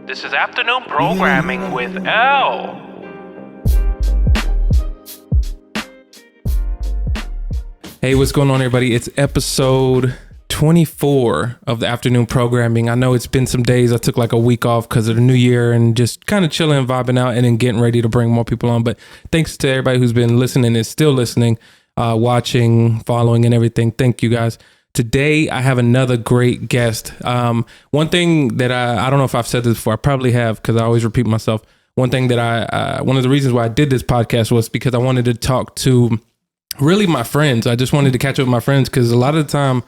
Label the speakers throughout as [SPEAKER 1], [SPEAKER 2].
[SPEAKER 1] This is afternoon programming with L. Hey, what's going on, everybody? It's episode 24 of the afternoon programming. I know it's been some days. I took like a week off because of the new year and just kind of chilling, vibing out, and then getting ready to bring more people on. But thanks to everybody who's been listening, is still listening, watching, following, and everything. Thank you guys. Today, I have another great guest. One thing that I don't know if I've said this before, I probably have because I always repeat myself. One thing that one of the reasons why I did this podcast was because I wanted to talk to really my friends. I just wanted to catch up with my friends because a lot of the time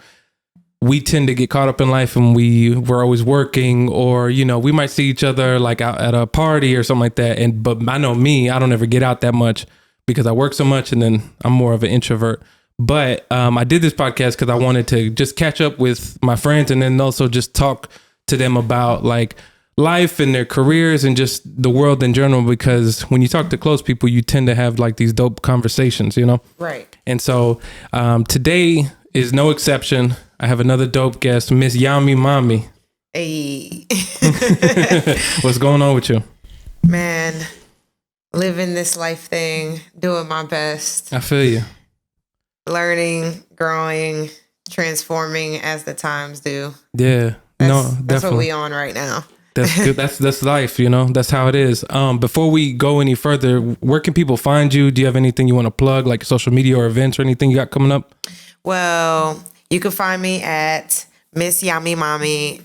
[SPEAKER 1] we tend to get caught up in life and we're always working, or, you know, we might see each other like out at a party or something like that. But I know me, I don't ever get out that much because I work so much and then I'm more of an introvert. But I did this podcast because I wanted to just catch up with my friends and then also just talk to them about like life and their careers and just the world in general, because when you talk to close people, you tend to have like these dope conversations, you know? Right. And so today is no exception. I have another dope guest, Miss Yami Mami.
[SPEAKER 2] Hey.
[SPEAKER 1] What's going on with you?
[SPEAKER 2] Man, living this life thing, doing my best.
[SPEAKER 1] I feel you.
[SPEAKER 2] Learning, growing, transforming as the times do.
[SPEAKER 1] Yeah.
[SPEAKER 2] That's what we on right now.
[SPEAKER 1] That's good. That's life, you know. That's how it is. Before we go any further, where can people find you? Do you have anything you want to plug, like social media or events or anything you got coming up?
[SPEAKER 2] Well, you can find me at Missyamimami,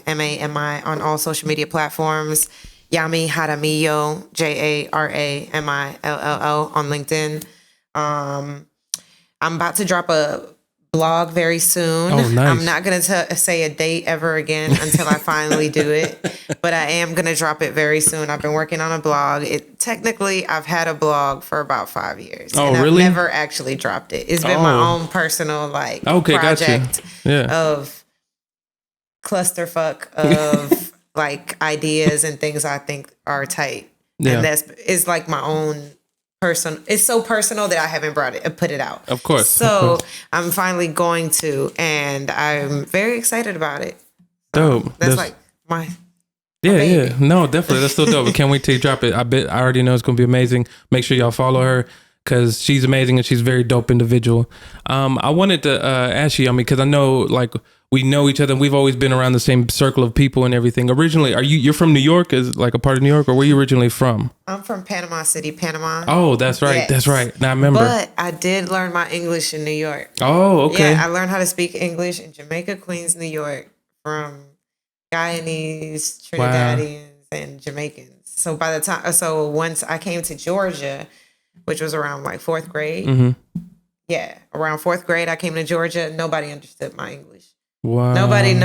[SPEAKER 2] Missyamimami on all social media platforms. Yami Jaramillo, Jaramillo on LinkedIn. I'm about to drop a blog very soon.
[SPEAKER 1] Oh, nice.
[SPEAKER 2] I'm not going to say a date ever again until I finally do it, but I am going to drop it very soon. I've been working on a blog. Technically, I've had a blog for about 5 years.
[SPEAKER 1] Oh,
[SPEAKER 2] and
[SPEAKER 1] really?
[SPEAKER 2] I've never actually dropped it. It's been my own personal project of clusterfuck of like ideas and things I think are tight. Yeah. And it's like my own person. It's so personal that I haven't put it out.
[SPEAKER 1] Of course.
[SPEAKER 2] So I'm finally going to, and I'm very excited about it.
[SPEAKER 1] Dope.
[SPEAKER 2] That's like my
[SPEAKER 1] baby. Yeah. No, definitely. That's still dope. I can't wait till you drop it. I already know it's going to be amazing. Make sure y'all follow her because she's amazing and she's a very dope individual. I wanted to ask you, because I know like we know each other and we've always been around the same circle of people and everything. Originally, you're from New York? Is like a part of New York, or where are you originally from?
[SPEAKER 2] I'm from Panama City, Panama.
[SPEAKER 1] Oh, that's right. Yes. That's right. Now I remember.
[SPEAKER 2] But I did learn my English in New York.
[SPEAKER 1] Oh, okay.
[SPEAKER 2] Yeah, I learned how to speak English in Jamaica, Queens, New York, from Guyanese, Trinidadians, and Jamaicans. So once I came to Georgia, which was around like fourth grade. Mm-hmm. Yeah, around fourth grade, I came to Georgia. Nobody understood my English.
[SPEAKER 1] Wow.
[SPEAKER 2] Nobody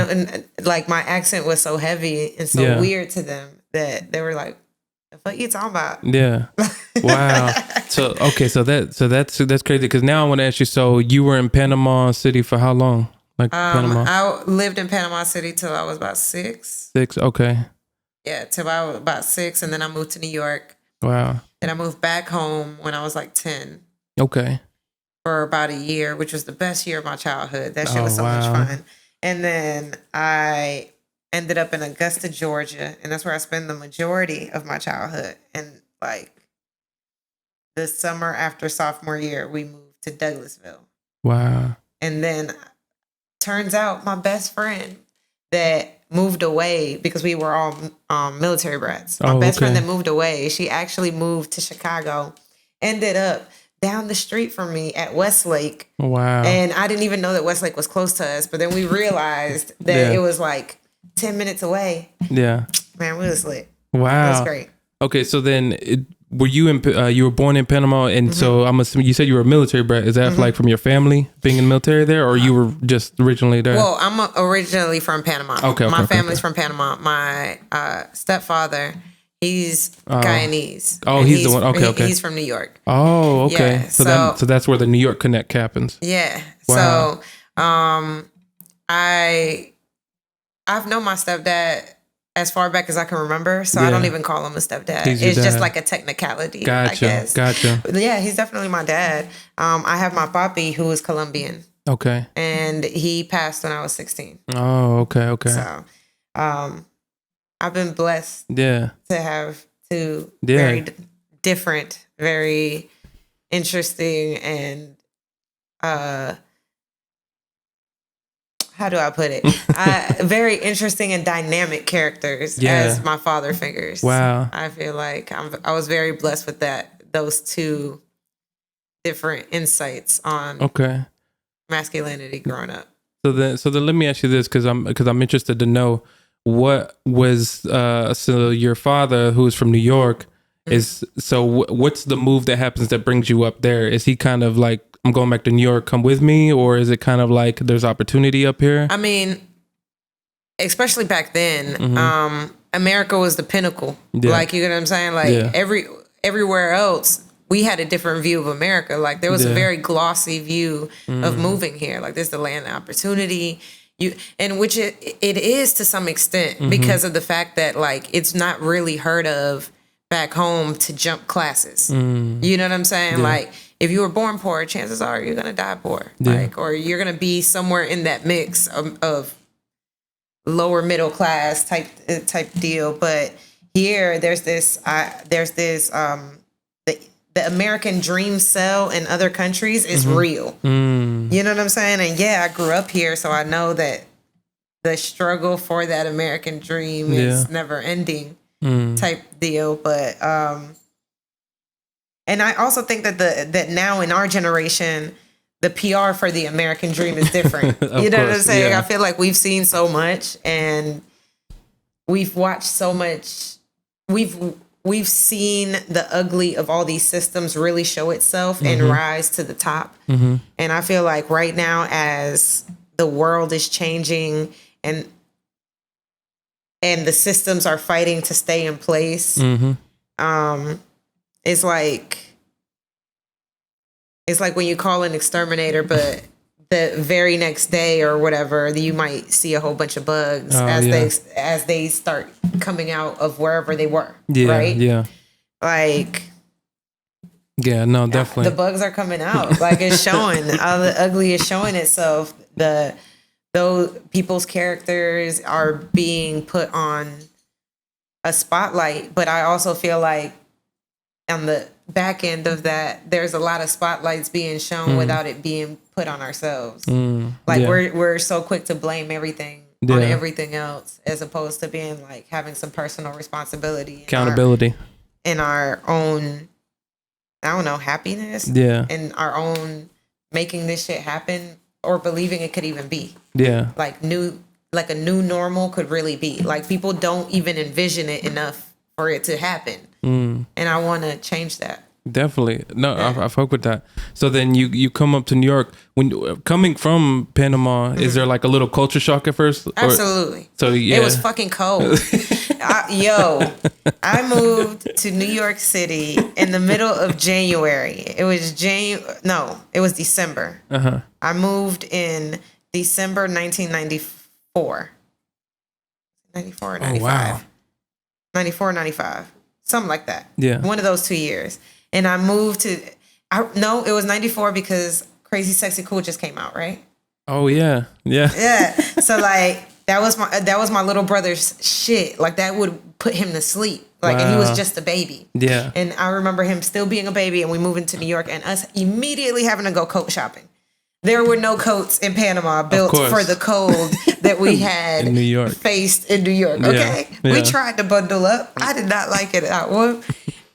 [SPEAKER 2] like my accent was so heavy and so weird to them that they were like, "The fuck you talking about?"
[SPEAKER 1] Yeah. Wow. So that's crazy, because now I want to ask you. So you were in Panama City for how long? Like Panama?
[SPEAKER 2] I lived in Panama City till I was about 6.
[SPEAKER 1] 6. Okay.
[SPEAKER 2] Yeah, till I was about 6, and then I moved to New York.
[SPEAKER 1] Wow.
[SPEAKER 2] And I moved back home when I was like 10.
[SPEAKER 1] Okay.
[SPEAKER 2] For about a year, which was the best year of my childhood. That shit was so much fun. And then I ended up in Augusta, Georgia, and that's where I spent the majority of my childhood. And like the summer after sophomore year, we moved to Douglasville.
[SPEAKER 1] Wow.
[SPEAKER 2] And then turns out my best friend that moved away, because we were all military brats. My best friend that moved away, she actually moved to Chicago, ended up down the street from me at Westlake.
[SPEAKER 1] Wow.
[SPEAKER 2] And I didn't even know that Westlake was close to us, but then we realized that it was like 10 minutes away.
[SPEAKER 1] Yeah.
[SPEAKER 2] Man, we was lit.
[SPEAKER 1] Wow.
[SPEAKER 2] It was great.
[SPEAKER 1] Okay, so then were you you were born in Panama, and so I'm assuming you said you were a military brat. Is that like from your family being in the military there, or you were just originally there?
[SPEAKER 2] Well, I'm originally from Panama.
[SPEAKER 1] Okay.
[SPEAKER 2] My family's from Panama. My stepfather, he's Guyanese.
[SPEAKER 1] Oh, he's the one. Okay.
[SPEAKER 2] He's from New York.
[SPEAKER 1] Oh, okay.
[SPEAKER 2] Yeah,
[SPEAKER 1] so that's where the New York connect happens.
[SPEAKER 2] Yeah.
[SPEAKER 1] Wow.
[SPEAKER 2] So, I've known my stepdad as far back as I can remember, so I don't even call him a stepdad. It's just like a technicality, I guess.
[SPEAKER 1] Gotcha.
[SPEAKER 2] But yeah, he's definitely my dad. I have my papi, who is Colombian.
[SPEAKER 1] Okay.
[SPEAKER 2] And he passed when I was 16.
[SPEAKER 1] Oh, okay.
[SPEAKER 2] So I've been blessed
[SPEAKER 1] Yeah.
[SPEAKER 2] to have two
[SPEAKER 1] Yeah.
[SPEAKER 2] very different, very interesting, and how do I put it? Very interesting and dynamic characters as my father figures.
[SPEAKER 1] Wow.
[SPEAKER 2] I feel like I was very blessed with those two different insights on masculinity growing up.
[SPEAKER 1] So then let me ask you this, because I'm interested to know what was so your father, who's from New York, is what's the move that happens that brings you up there? Is he kind of like, I'm going back to New York, come with me, or is it kind of like there's opportunity up here?
[SPEAKER 2] I mean, especially back then, America was the pinnacle. Yeah. Like, you know what I'm saying? Like everywhere else, we had a different view of America. Like, there was a very glossy view of moving here. Like, this is the land of opportunity. And which it is to some extent because of the fact that, like, it's not really heard of back home to jump classes. You know what I'm saying? Yeah. Like, if you were born poor, chances are you're gonna die poor. Yeah. Like, or you're gonna be somewhere in that mix of lower middle class type deal. But here, there's this the American dream cell in other countries is real. You know what I'm saying? And yeah, I grew up here, so I know that the struggle for that American dream is never ending type deal. But and I also think that now in our generation, the PR for the American dream is different. You know what I'm saying? Yeah. I feel like we've seen so much and we've watched so much. We've seen the ugly of all these systems really show itself and rise to the top. And I feel like right now, as the world is changing and the systems are fighting to stay in place, it's like when you call an exterminator, but the very next day or whatever, you might see a whole bunch of bugs as they start coming out of wherever they were. Yeah, right? Yeah. Like, yeah, no, definitely. The bugs are coming out. Like, it's showing. All the ugly is showing itself. Those people's characters are being put on a spotlight, but I also feel like on the back end of that, there's a lot of spotlights being shown without it being put on ourselves. Like, we're so quick to blame everything on everything else, as opposed to being like having some personal responsibility, accountability in our own, I don't know, happiness. Yeah. And our own making this shit happen, or believing it could even be. Yeah. Like a new normal could really be. Like, people don't even envision it enough for it to happen. And I want to change that. Definitely. No, I fuck with that. So then you come up to New York. When coming from Panama, is there like a little culture shock at first? Absolutely. So yeah. It was fucking cold. I moved to New York City in the middle of January. It was December. I moved in December 1994. 94 or 95. Oh, wow. 94, 95. Something like that. Yeah. One of those 2 years. And I moved to, it was 94 because Crazy Sexy Cool just came out, right? Oh, yeah. Yeah. Yeah. So, like, that was my little brother's shit. Like, that would put him to sleep. Like, and he was just a baby. Yeah. And I remember him still being a baby, and we moved into New York, and us immediately having to go coat shopping. There were no coats in Panama built for the cold that we had in New York. Faced in New York. Okay. Yeah. We tried to bundle up. I did not like it.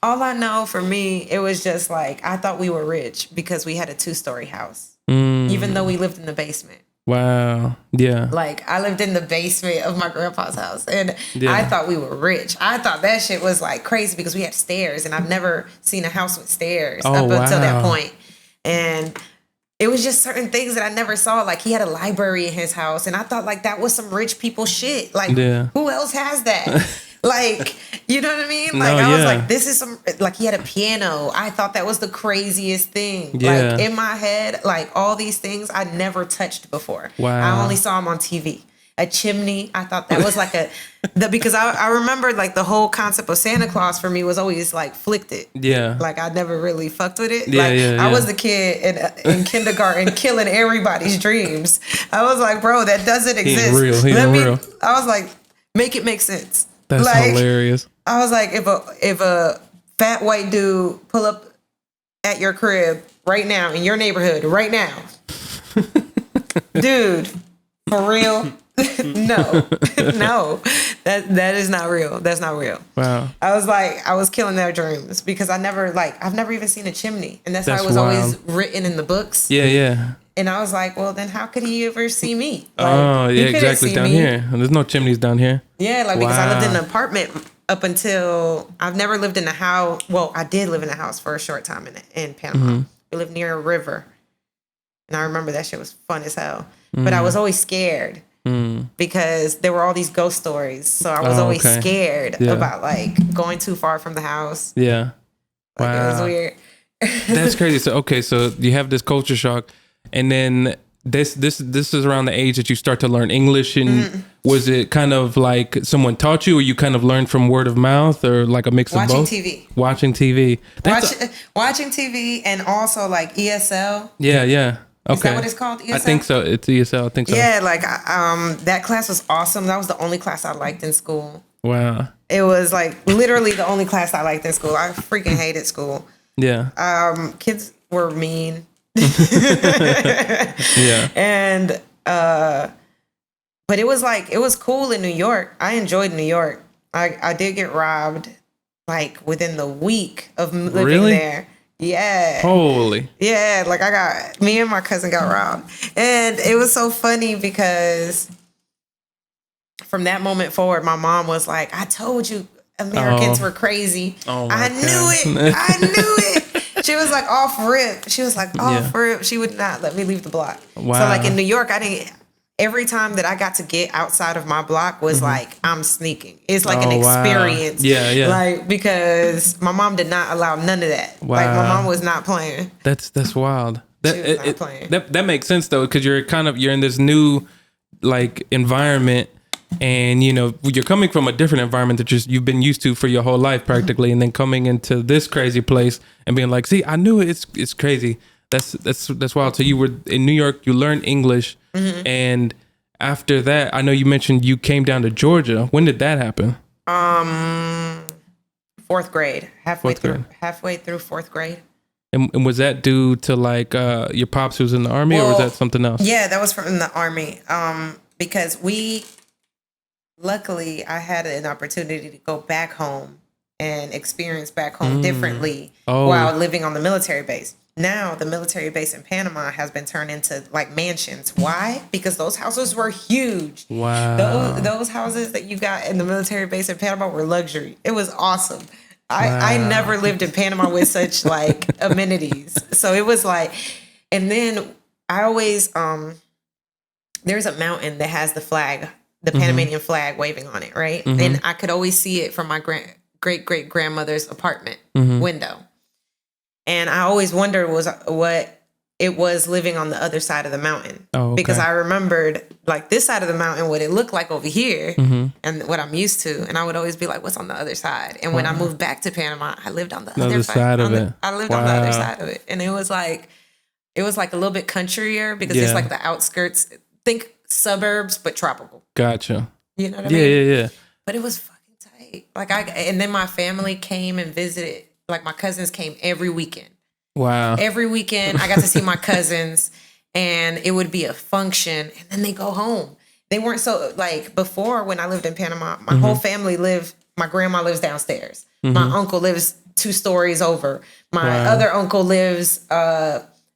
[SPEAKER 2] All I know, for me, it was just like, I thought we were rich because we had a 2-story house, even though we lived in the basement. Wow. Yeah. Like, I lived in the basement of my grandpa's house, and I thought we were rich. I thought that shit was like crazy because we had stairs, and I've never seen a house with stairs up until that point. And it was just certain things that I never saw. Like, he had a library in his house, and I thought, like, that was some rich people shit. Like, who else has that? Like, you know what I mean? Like, I was like, this is some, like, he had a piano. I thought that was the craziest thing. Yeah. Like, in my head, like, all these things I never touched before. Wow. I only saw them on TV. A chimney. I thought that was like because I remember, like, the whole concept of Santa Claus for me was always like flicked it. Yeah. Like, I never really fucked with it. Yeah, I was the kid in kindergarten killing everybody's dreams. I was like, bro, that doesn't exist. He ain't real. I was like, Make it make sense.
[SPEAKER 1] That's
[SPEAKER 2] like,
[SPEAKER 1] hilarious.
[SPEAKER 2] I was like, if a fat white dude pull up at your crib right now in your neighborhood right now, dude, for real? No, that is not real. That's not real.
[SPEAKER 1] Wow.
[SPEAKER 2] I was killing their dreams because I've never even seen a chimney, and that's how it was
[SPEAKER 1] wild.
[SPEAKER 2] always written in the books.
[SPEAKER 1] Yeah.
[SPEAKER 2] And I was like, well, then how could he ever see me?
[SPEAKER 1] Like, yeah, exactly. Down here, there's no chimneys down here.
[SPEAKER 2] Yeah, because I lived in an apartment up until I've never lived in a house. Well, I did live in a house for a short time in Panama.
[SPEAKER 1] Mm-hmm.
[SPEAKER 2] We lived near a river, and I remember that shit was fun as hell. But I was always scared. Because there were all these ghost stories. So I was always scared about like going too far from the house.
[SPEAKER 1] Yeah.
[SPEAKER 2] Like, it was weird.
[SPEAKER 1] That's crazy. So you have this culture shock, and then this is around the age that you start to learn English. And was it kind of like someone taught you, or you kind of learned from word of mouth, or like a mix of both? Watching TV.
[SPEAKER 2] Watching TV, and also like ESL.
[SPEAKER 1] Yeah. Okay.
[SPEAKER 2] Is that what it's called? ESL?
[SPEAKER 1] I think so. It's ESL. I think so.
[SPEAKER 2] Yeah, like that class was awesome. That was the only class I liked in school.
[SPEAKER 1] Wow.
[SPEAKER 2] It was like literally the only class I liked in school. I freaking hated school.
[SPEAKER 1] Yeah.
[SPEAKER 2] Kids were mean.
[SPEAKER 1] Yeah.
[SPEAKER 2] And but it was cool in New York. I enjoyed New York. I did get robbed like within the week of living there. Yeah.
[SPEAKER 1] Holy.
[SPEAKER 2] Yeah, like me and my cousin got robbed. And it was so funny because from that moment forward, my mom was like, I told you Americans were crazy. I knew it. She was like off rip. Rip. She would not let me leave the block.
[SPEAKER 1] Wow.
[SPEAKER 2] So like in New York, every time that I got to get outside of my block was like, I'm sneaking. It's like an experience.
[SPEAKER 1] Wow. Yeah.
[SPEAKER 2] Like, because my mom did not allow none of that.
[SPEAKER 1] Wow.
[SPEAKER 2] Like, my mom was not playing.
[SPEAKER 1] That's wild.
[SPEAKER 2] She was not playing.
[SPEAKER 1] That makes sense though, because you're in this new like environment, and you're coming from a different environment that you've been used to for your whole life practically, and then coming into this crazy place and being like, see, I knew it. It's crazy. That's wild. So you were in New York, you learned English, and after that, I know you mentioned you came down to Georgia. When did that happen?
[SPEAKER 2] Fourth grade, halfway through fourth grade.
[SPEAKER 1] And was that due to like your pops who's in the army, or was that something else?
[SPEAKER 2] Yeah, that was from the army. Because luckily I had an opportunity to go back home and experience back home differently while living on the military base. Now the military base in Panama has been turned into like mansions. Why? Because those houses were huge.
[SPEAKER 1] Wow.
[SPEAKER 2] Those houses that you got in the military base in Panama were luxury. It was awesome. I never lived in Panama with such like amenities. So it was like, and then I always, there's a mountain that has the flag, the Panamanian flag waving on it, right? And I could always see it from my great grandmother's apartment window. And I always wondered what it was living on the other side of the mountain. Oh, okay. Because I remembered like this side of the mountain, what it looked like over here and what I'm used to. And I would always be like, what's on the other side? And when I moved back to Panama, I lived on the other side of it. I lived on the other side of it. And it was like a little bit countryer because it's like the outskirts. Think suburbs, but tropical.
[SPEAKER 1] Gotcha.
[SPEAKER 2] You know what I mean?
[SPEAKER 1] Yeah.
[SPEAKER 2] But it was fucking tight. Like and then my family came and visited. Like my cousins came every weekend.
[SPEAKER 1] Wow.
[SPEAKER 2] Every weekend I got to see my cousins, and it would be a function, and then they go home. They weren't so like before when I lived in Panama, my whole family my grandma lives downstairs. My uncle lives 2 stories over. My other uncle lives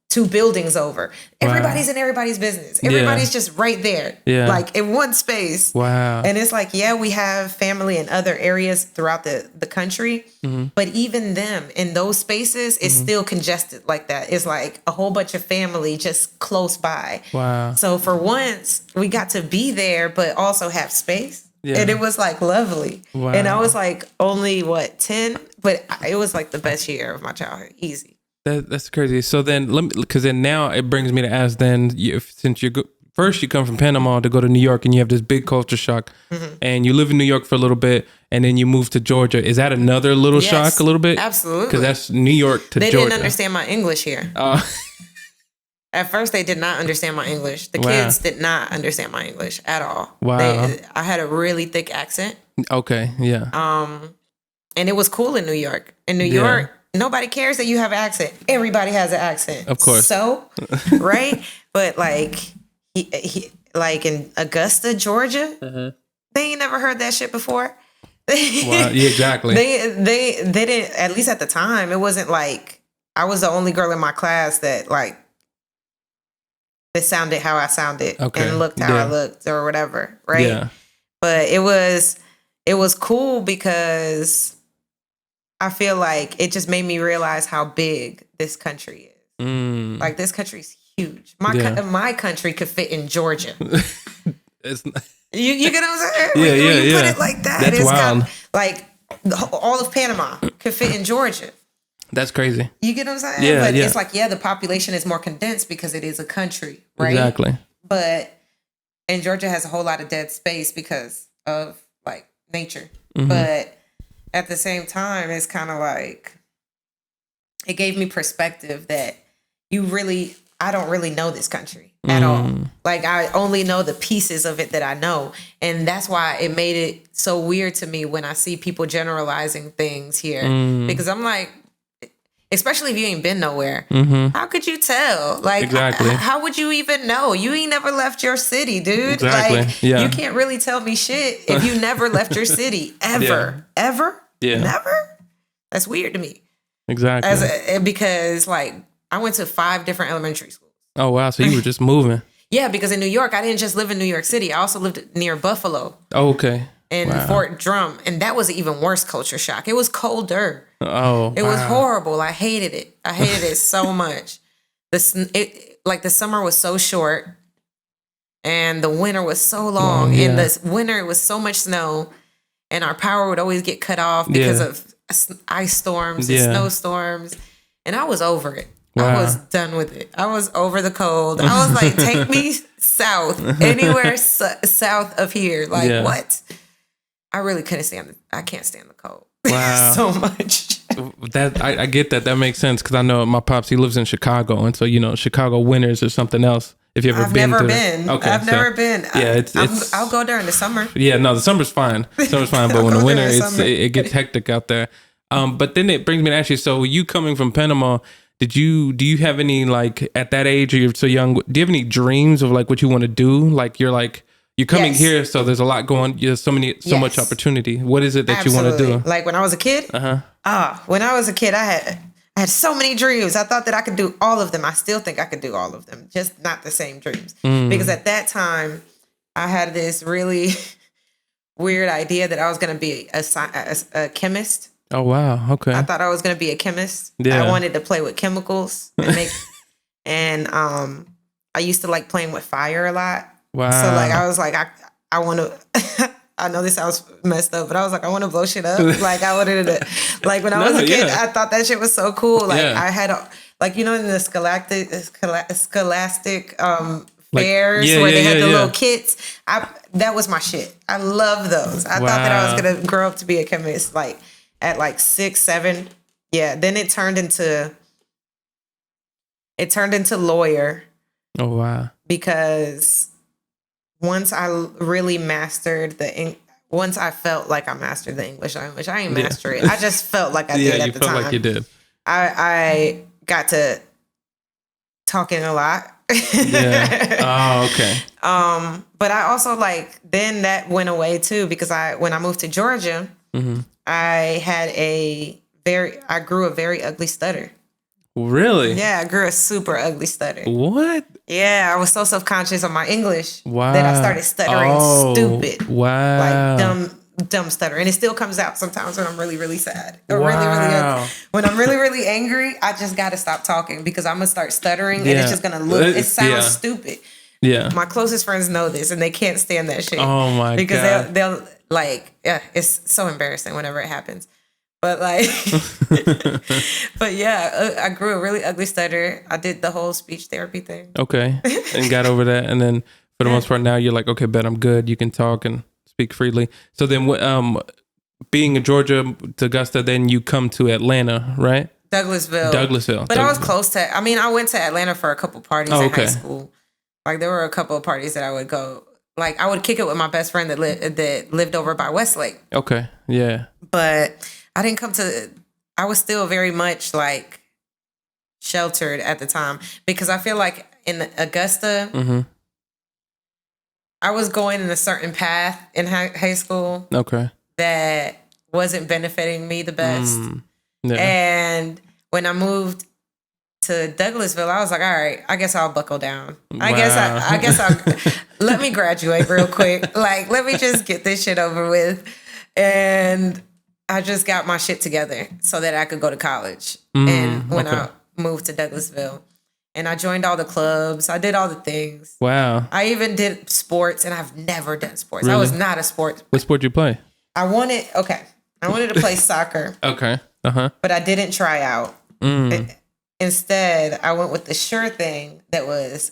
[SPEAKER 2] 2 buildings over. Everybody's in everybody's business. Everybody's just right there. Yeah. Like in one space.
[SPEAKER 1] Wow.
[SPEAKER 2] And it's like, yeah, we have family in other areas throughout the country. But even them in those spaces, it's still congested like that. It's like a whole bunch of family just close by.
[SPEAKER 1] Wow.
[SPEAKER 2] So for once, we got to be there, but also have space. Yeah. And it was like lovely. Wow. And I was like only 10, but it was like the best year of my childhood. Easy.
[SPEAKER 1] That's crazy. So then, because then now it brings me to ask. Then, since first you come from Panama to go to New York, and you have this big culture shock, and you live in New York for a little bit, and then you move to Georgia. Is that another little shock? A little bit,
[SPEAKER 2] absolutely.
[SPEAKER 1] Because that's New York to Georgia.
[SPEAKER 2] They didn't understand my English here. At first, they did not understand my English. The
[SPEAKER 1] Wow.
[SPEAKER 2] kids did not understand my English at all.
[SPEAKER 1] Wow.
[SPEAKER 2] I had a really thick accent.
[SPEAKER 1] Okay. Yeah.
[SPEAKER 2] And it was cool in New York. In New York, nobody cares that you have an accent. Everybody has an accent.
[SPEAKER 1] Of course.
[SPEAKER 2] So, right? But like, he like in Augusta, Georgia, they ain't never heard that shit before.
[SPEAKER 1] Wow. Yeah, exactly.
[SPEAKER 2] They didn't, at least at the time, it wasn't like I was the only girl in my class that like it sounded how I sounded and looked how I looked or whatever, right?
[SPEAKER 1] Yeah.
[SPEAKER 2] But it was cool because I feel like it just made me realize how big this country is. Like this country's huge. My country could fit in Georgia.
[SPEAKER 1] It's not,
[SPEAKER 2] you get what I'm saying?
[SPEAKER 1] Yeah,
[SPEAKER 2] when you put it like that,
[SPEAKER 1] That's
[SPEAKER 2] it's
[SPEAKER 1] wild.
[SPEAKER 2] got like all of Panama could fit in Georgia.
[SPEAKER 1] That's crazy.
[SPEAKER 2] You get what I'm saying?
[SPEAKER 1] Yeah,
[SPEAKER 2] but
[SPEAKER 1] yeah.
[SPEAKER 2] it's like, the population is more condensed because it is a country, right?
[SPEAKER 1] Exactly.
[SPEAKER 2] And Georgia has a whole lot of dead space because of like nature.
[SPEAKER 1] Mm-hmm.
[SPEAKER 2] But at the same time, it's kind of like, it gave me perspective that I don't really know this country at all. Like I only know the pieces of it that I know. And that's why it made it so weird to me when I see people generalizing things here. Because I'm like, especially if you ain't been nowhere, how could you tell? Like,
[SPEAKER 1] exactly.
[SPEAKER 2] How would you even know? You ain't never left your city, dude.
[SPEAKER 1] Exactly.
[SPEAKER 2] Like, you can't really tell me shit if you never left your city ever. Ever?
[SPEAKER 1] Yeah.
[SPEAKER 2] Never? That's weird to me.
[SPEAKER 1] Exactly.
[SPEAKER 2] Because like I went to 5 different elementary schools.
[SPEAKER 1] Oh wow! So you were just moving.
[SPEAKER 2] Yeah, because in New York, I didn't just live in New York City. I also lived near Buffalo.
[SPEAKER 1] Oh, okay.
[SPEAKER 2] And Fort Drum, and that was an even worse culture shock. It was colder.
[SPEAKER 1] Oh,
[SPEAKER 2] it was horrible. I hated it. I hated it so much. The summer was so short, and the winter was so long. In the winter, it was so much snow, and our power would always get cut off because of ice storms and snowstorms. And I was over it.
[SPEAKER 1] Wow.
[SPEAKER 2] I was done with it. I was over the cold. I was like, take me south, anywhere south of here. Like, what? I really couldn't I can't stand the cold.
[SPEAKER 1] Wow.
[SPEAKER 2] So much.
[SPEAKER 1] I get that. That makes sense because I know my pops, he lives in Chicago. And so, Chicago winters or something else. If you ever
[SPEAKER 2] I've
[SPEAKER 1] been
[SPEAKER 2] never been.
[SPEAKER 1] Okay,
[SPEAKER 2] I've never been.
[SPEAKER 1] Yeah,
[SPEAKER 2] I'll go during the summer.
[SPEAKER 1] Yeah, no, the summer's fine. Summer's fine, but when the winter, it gets hectic out there. But then it brings me to ask you, so you coming from Panama, do you have any, like, at that age, or you're so young, do you have any dreams of, like, what you want to do? Like, you're coming here, so there's a lot going, there's so much opportunity. What is it that you want to do?
[SPEAKER 2] Like, when I was a kid? When I was a kid, I had so many dreams. I thought that I could do all of them. I still think I could do all of them, just not the same dreams. Because at that time, I had this really weird idea that I was going to be a chemist.
[SPEAKER 1] Oh, wow. Okay.
[SPEAKER 2] I thought I was going to be a chemist.
[SPEAKER 1] Yeah.
[SPEAKER 2] I wanted to play with chemicals and I used to like playing with fire a lot.
[SPEAKER 1] Wow.
[SPEAKER 2] So like, I was like, I want to, I know this sounds messed up, but I was like, I want to blow shit up. Like I wanted to, like when I was a kid, I thought that shit was so cool. Like I had in the scholastic fairs where they had the little kits. That was my shit. I love those. I thought that I was going to grow up to be a chemist. Like, at like 6, 7. Yeah. Then it turned into lawyer.
[SPEAKER 1] Oh, wow.
[SPEAKER 2] Because once I really mastered once I felt like I mastered the English language, I ain't master it. I just felt like I did at the time.
[SPEAKER 1] Yeah, you felt like you did.
[SPEAKER 2] I got to talking a lot.
[SPEAKER 1] Yeah. Oh, okay.
[SPEAKER 2] But I also then that went away too, because when I moved to Georgia, I grew a very ugly stutter.
[SPEAKER 1] Really?
[SPEAKER 2] Yeah, I grew a super ugly stutter.
[SPEAKER 1] What?
[SPEAKER 2] Yeah, I was so self-conscious of my English that I started stuttering stupid.
[SPEAKER 1] Wow.
[SPEAKER 2] Like dumb stutter. And it still comes out sometimes when I'm really, really sad. Or really, when I'm really, really angry, I just got to stop talking because I'm going to start stuttering and it's just going to it sounds stupid.
[SPEAKER 1] Yeah.
[SPEAKER 2] My closest friends know this and they can't stand that shit.
[SPEAKER 1] Oh my God.
[SPEAKER 2] Because they'll it's so embarrassing whenever it happens. But but yeah, I grew a really ugly stutter. I did the whole speech therapy thing.
[SPEAKER 1] Okay. And got over that. And then for the most part now you're like, okay, bet I'm good. You can talk and speak freely. So then being in Georgia to Augusta, then you come to Atlanta, right?
[SPEAKER 2] Douglasville. But I was close to. I mean, I went to Atlanta for a couple parties in high school. Like there were a couple of parties that I would go. Like I would kick it with my best friend that lived over by Westlake.
[SPEAKER 1] Okay, yeah.
[SPEAKER 2] But I didn't come to. I was still very much like sheltered at the time because I feel like in Augusta, I was going in a certain path in high school.
[SPEAKER 1] Okay.
[SPEAKER 2] That wasn't benefiting me the best. Yeah. And when I moved to Douglasville, I was like, all right, I guess I'll buckle down. I guess I'll let me graduate real quick. Like, let me just get this shit over with. And I just got my shit together so that I could go to college. And when I moved to Douglasville, and I joined all the clubs, I did all the things.
[SPEAKER 1] Wow.
[SPEAKER 2] I even did sports, and I've never done sports. Really? I was not a sports.
[SPEAKER 1] What sport did you play?
[SPEAKER 2] I wanted to play soccer. Okay. But I didn't try out. Instead, I went with the sure thing that was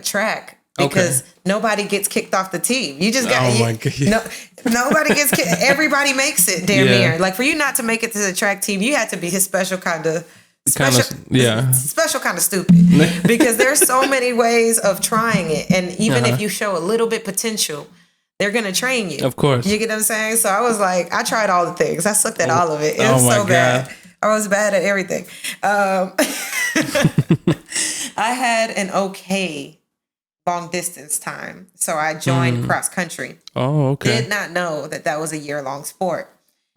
[SPEAKER 2] track because nobody gets kicked off the team. You just got nobody gets kicked. Everybody makes it damn near. Like for you not to make it to the track team, you had to be a special kind of stupid because there's so many ways of trying it, and even if you show a little bit potential, they're going to train you.
[SPEAKER 1] Of course.
[SPEAKER 2] You get what I'm saying? So I was like, I tried all the things. I sucked at all of it. It was so bad. I was bad at everything. I had an okay long distance time. So I joined cross country.
[SPEAKER 1] Oh, okay.
[SPEAKER 2] Did not know that was a year-long sport.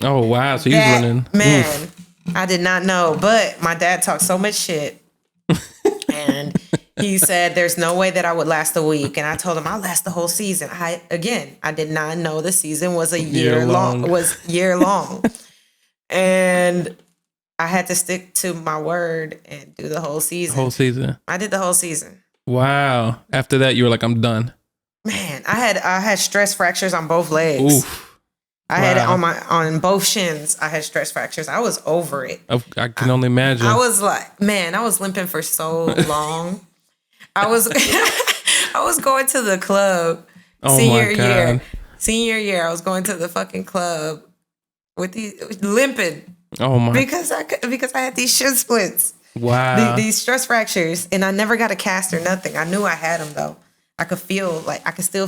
[SPEAKER 1] Oh, wow. So you was running.
[SPEAKER 2] Man, I did not know. But my dad talked so much shit. And he said, there's no way that I would last a week. And I told him I'll last the whole season. I did not know the season was year long. And I had to stick to my word and do the whole season. I did the whole season.
[SPEAKER 1] Wow. After that, you were like, I'm done.
[SPEAKER 2] Man, I had stress fractures on both legs. Oof. I had it on both shins. I had stress fractures. I was over it.
[SPEAKER 1] I can only imagine. I
[SPEAKER 2] was like, man, I was limping for so long. I was going to the club senior year. I was going to the fucking club with these limping. Oh my! Because I had these shin splints. Wow. These stress fractures, and I never got a cast or nothing. I knew I had them though. I could still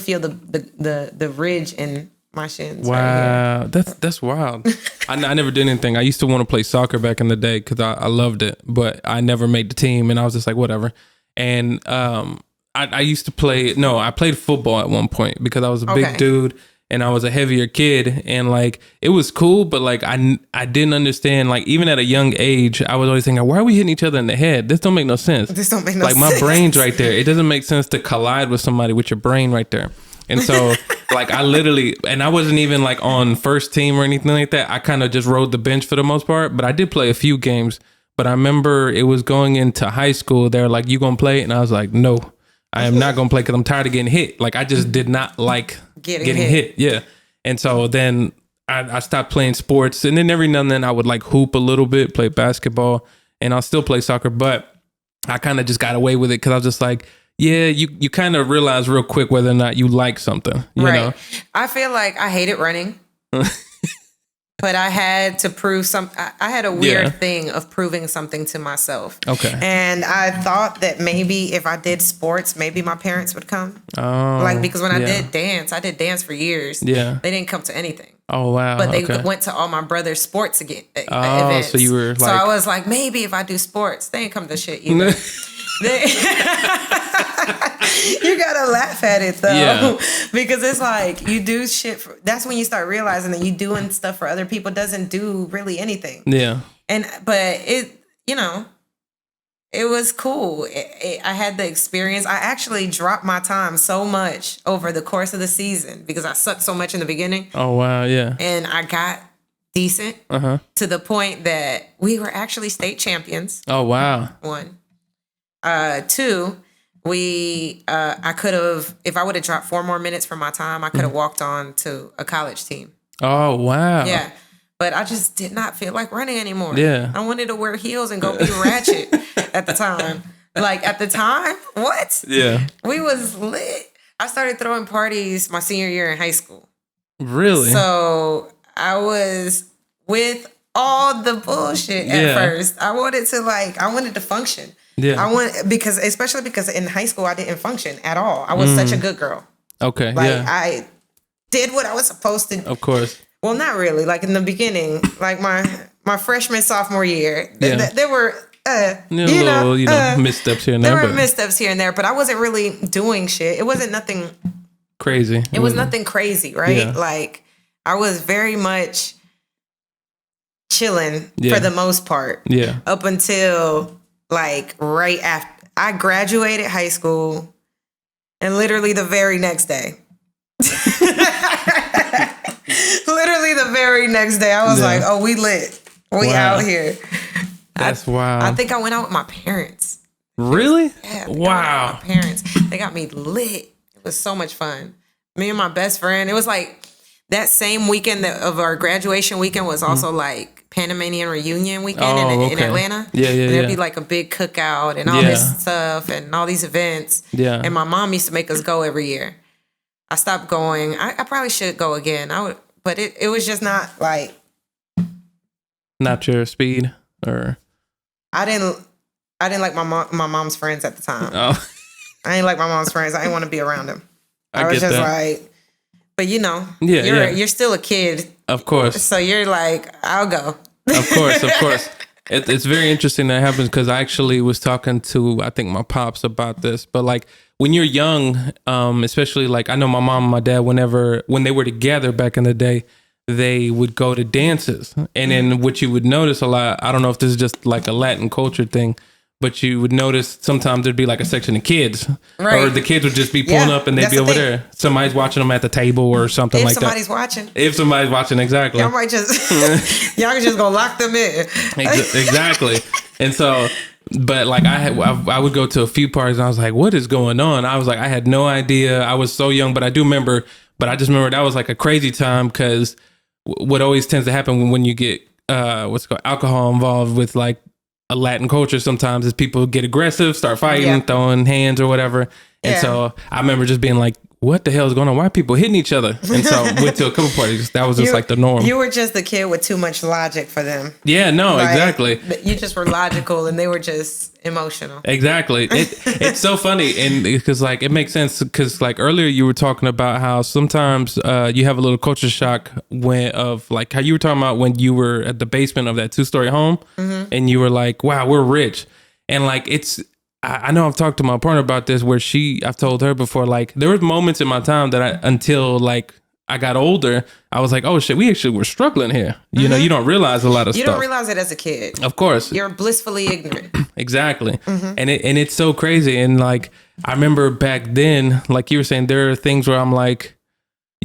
[SPEAKER 2] feel the ridge in my shins.
[SPEAKER 1] Wow,
[SPEAKER 2] right
[SPEAKER 1] that's wild. I never did anything. I used to want to play soccer back in the day because I loved it, but I never made the team, and I was just like whatever. And I used to play. No, I played football at one point because I was a big dude. And I was a heavier kid, and like it was cool, but like I didn't understand. Like even at a young age, I was always thinking, why are we hitting each other in the head? This don't make no sense. Like my brain's right there. It doesn't make sense to collide with somebody with your brain right there. And so like I literally, and I wasn't even like on first team or anything like that. I kind of just rode the bench for the most part, but I did play a few games. But I remember it was going into high school. They were like, "You gonna play?" And I was like, "No." I am not going to play because I'm tired of getting hit. Like, I just did not like getting hit. Yeah. And so then I stopped playing sports. And then every now and then I would like hoop a little bit, play basketball, and I'll still play soccer. But I kind of just got away with it because I was just like, yeah, you kind of realize real quick whether or not you like something. You know?
[SPEAKER 2] I feel like I hated running. But I had to prove I had a weird thing of proving something to myself. Okay. And I thought that maybe if I did sports, maybe my parents would come. Oh. Like, because when I did dance for years. Yeah. They didn't come to anything. Oh, wow. But they went to all my brother's sports events. So you were like. So I was like, maybe if I do sports, they ain't come to shit either. You gotta laugh at it though, because it's like you do shit. That's when you start realizing that you doing stuff for other people doesn't do really anything. Yeah, but it was cool. I had the experience. I actually dropped my time so much over the course of the season because I sucked so much in the beginning. Oh wow, yeah. And I got decent to the point that we were actually state champions.
[SPEAKER 1] Oh wow.
[SPEAKER 2] 1. 2, I could have, if I would have dropped 4 more minutes from my time, I could have walked on to a college team.
[SPEAKER 1] Oh, wow.
[SPEAKER 2] Yeah. But I just did not feel like running anymore. Yeah. I wanted to wear heels and go be ratchet at the time. Like at the time, what? Yeah. We was lit. I started throwing parties my senior year in high school.
[SPEAKER 1] Really?
[SPEAKER 2] So I was with all the bullshit at first. I wanted to function.
[SPEAKER 1] Yeah.
[SPEAKER 2] Because in high school I didn't function at all. I was such a good girl.
[SPEAKER 1] Okay.
[SPEAKER 2] I did what I was supposed to.
[SPEAKER 1] Of course.
[SPEAKER 2] Well, not really. Like in the beginning, like my freshman, sophomore year, there were
[SPEAKER 1] missteps here and there.
[SPEAKER 2] There were missteps here and there, but I wasn't really doing shit. It wasn't nothing
[SPEAKER 1] crazy.
[SPEAKER 2] It was nothing crazy, right?
[SPEAKER 1] Yeah.
[SPEAKER 2] Like I was very much chilling for the most part.
[SPEAKER 1] Yeah.
[SPEAKER 2] Up until like right after I graduated high school, and literally the very next day. Literally the very next day, I was like, "Oh, we lit. We out here."
[SPEAKER 1] That's wild.
[SPEAKER 2] I think I went out with my parents.
[SPEAKER 1] Really?
[SPEAKER 2] Yeah.
[SPEAKER 1] Wow.
[SPEAKER 2] My parents, they got me lit. It was so much fun. Me and my best friend. It was like that same weekend of our graduation weekend was also like Panamanian reunion weekend in Atlanta.
[SPEAKER 1] Yeah.
[SPEAKER 2] And there'd be like a big cookout and all this stuff and all these events.
[SPEAKER 1] Yeah.
[SPEAKER 2] And my mom used to make us go every year. I stopped going. I probably should go again. But it was just not like.
[SPEAKER 1] Not your speed, or.
[SPEAKER 2] I didn't like my mom's friends at the time.
[SPEAKER 1] Oh.
[SPEAKER 2] I didn't like my mom's friends. I didn't want to be around them. I was
[SPEAKER 1] get
[SPEAKER 2] just
[SPEAKER 1] that.
[SPEAKER 2] like, but you're still a kid.
[SPEAKER 1] Of course.
[SPEAKER 2] So you're like, I'll go.
[SPEAKER 1] Of course. It's very interesting that happens because I actually was talking to, I think, my pops about this. But like when you're young, especially like I know my mom and my dad, when they were together back in the day, they would go to dances. And then what you would notice a lot, I don't know if this is just like a Latin culture thing, but you would notice sometimes there'd be like a section of kids. Right. Or the kids would just be pulling up and they'd be over there. Somebody's watching them at the table or something like that. If somebody's watching, exactly.
[SPEAKER 2] Y'all might y'all just gonna lock them in.
[SPEAKER 1] Exactly. And so, but like I would go to a few parties and I was like, what is going on? I was like, I had no idea. I was so young, but I just remember that was like a crazy time because what always tends to happen when you get alcohol involved with like a Latin culture sometimes is people get aggressive, start fighting, throwing hands or whatever. And so I remember just being like, what the hell is going on? Why are people hitting each other? And so I went to a couple parties. That was just like the norm.
[SPEAKER 2] You were just the kid with too much logic for them.
[SPEAKER 1] Yeah, no,
[SPEAKER 2] like,
[SPEAKER 1] exactly.
[SPEAKER 2] You just were logical and they were just emotional. Exactly.
[SPEAKER 1] It's so funny. And because like, it makes sense because like earlier you were talking about how sometimes you have a little culture shock of like how you were talking about when you were at the basement of that 2-story home and you were like, wow, we're rich. And like, I know I've talked to my partner about this where I've told her before, like there was moments in my time that until like I got older, I was like, oh shit, we actually were struggling here. You know, you don't realize a lot of stuff.
[SPEAKER 2] You don't realize it as a kid.
[SPEAKER 1] Of course.
[SPEAKER 2] You're blissfully ignorant.
[SPEAKER 1] Exactly. And it's so crazy. And like, I remember back then, like you were saying, there are things where I'm like,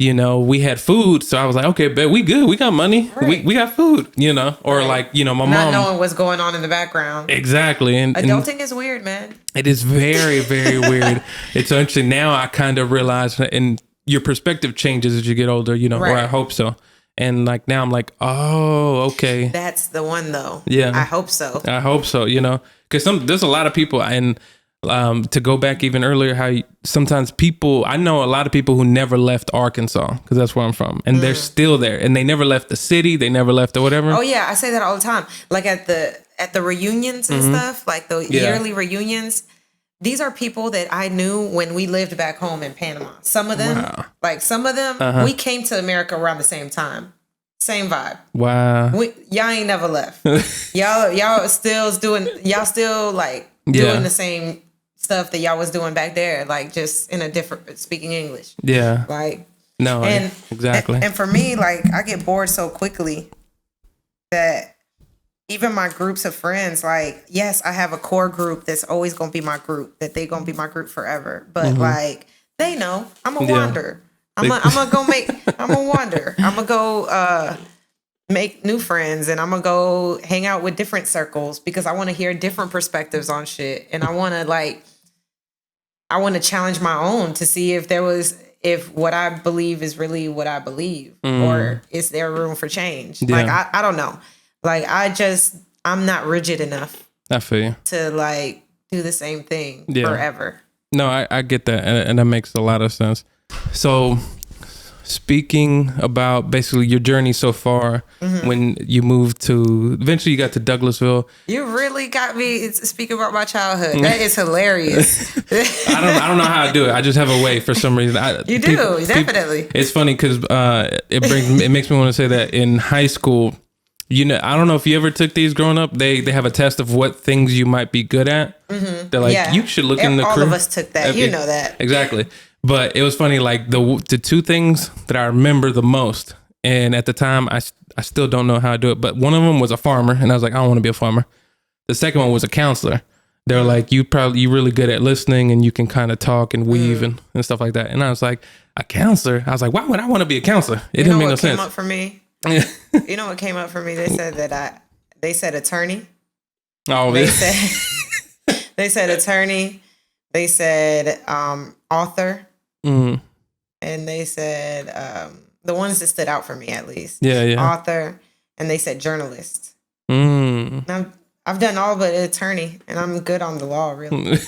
[SPEAKER 1] you know, we had food. So I was like, okay, bet we good. We got money. Right. We got food, you know, or like, you know, my mom.
[SPEAKER 2] Not knowing what's going on in the background.
[SPEAKER 1] Exactly. And
[SPEAKER 2] adulting is weird, man.
[SPEAKER 1] It is very, very weird. It's so interesting. Now I kind of realize, and your perspective changes as you get older, you know, or I hope so. And like now I'm like, oh, okay.
[SPEAKER 2] That's the one though.
[SPEAKER 1] Yeah.
[SPEAKER 2] I hope so.
[SPEAKER 1] I hope so, you know, because there's a lot of people and to go back even earlier, how sometimes I know a lot of people who never left Arkansas because that's where I'm from, and they're still there, and they never left the city, they never left or whatever.
[SPEAKER 2] Oh yeah, I say that all the time. Like at the reunions and stuff, like the yearly reunions. These are people that I knew when we lived back home in Panama. Some of them, we came to America around the same time. Same vibe.
[SPEAKER 1] Wow.
[SPEAKER 2] Y'all ain't never left. y'all still like doing the same stuff that y'all was doing back there, like just in a different speaking English.
[SPEAKER 1] Yeah.
[SPEAKER 2] Like
[SPEAKER 1] no, exactly.
[SPEAKER 2] And for me, like I get bored so quickly that even my groups of friends, like, yes, I have a core group that's always gonna be my group, that they gonna be my group forever. But like they know I'm a wander. I'm gonna wander. I'm gonna go make new friends, and I'm gonna go hang out with different circles because I want to hear different perspectives on shit, and I want to challenge my own to see if what I believe is really what I believe, or is there room for change? Yeah. Like I don't know. Like I'm not rigid enough.
[SPEAKER 1] I feel you.
[SPEAKER 2] To like do the same thing forever.
[SPEAKER 1] No, I get that, and that makes a lot of sense. So speaking about basically your journey so far when you moved to, eventually you got to Douglasville.
[SPEAKER 2] You really got me speaking about my childhood. That is hilarious.
[SPEAKER 1] I don't know how I do it. I just have a way for some reason.
[SPEAKER 2] Definitely.
[SPEAKER 1] It's funny because it makes me want to say that in high school, you know, I don't know if you ever took these growing up. They have a test of what things you might be good at. They're like, you should look in the
[SPEAKER 2] all of us took that. You know that.
[SPEAKER 1] Exactly. But it was funny, like the two things that I remember the most, and at the time I still don't know how to do it, but one of them was a farmer, and I was like, I don't want to be a farmer. The second one was a counselor. They're like, you're really good at listening, and you can kind of talk and weave and stuff like that. And I was like, a counselor? I was like, why would I want to be a counselor? It didn't make no sense.
[SPEAKER 2] You know what came up for me? You know what came up for me? They said they said attorney.
[SPEAKER 1] Oh,
[SPEAKER 2] they said attorney. They said author. And they said the ones that stood out for me, at least.
[SPEAKER 1] Yeah.
[SPEAKER 2] Author, and they said journalist. I've done all but attorney, and I'm good on the law, really.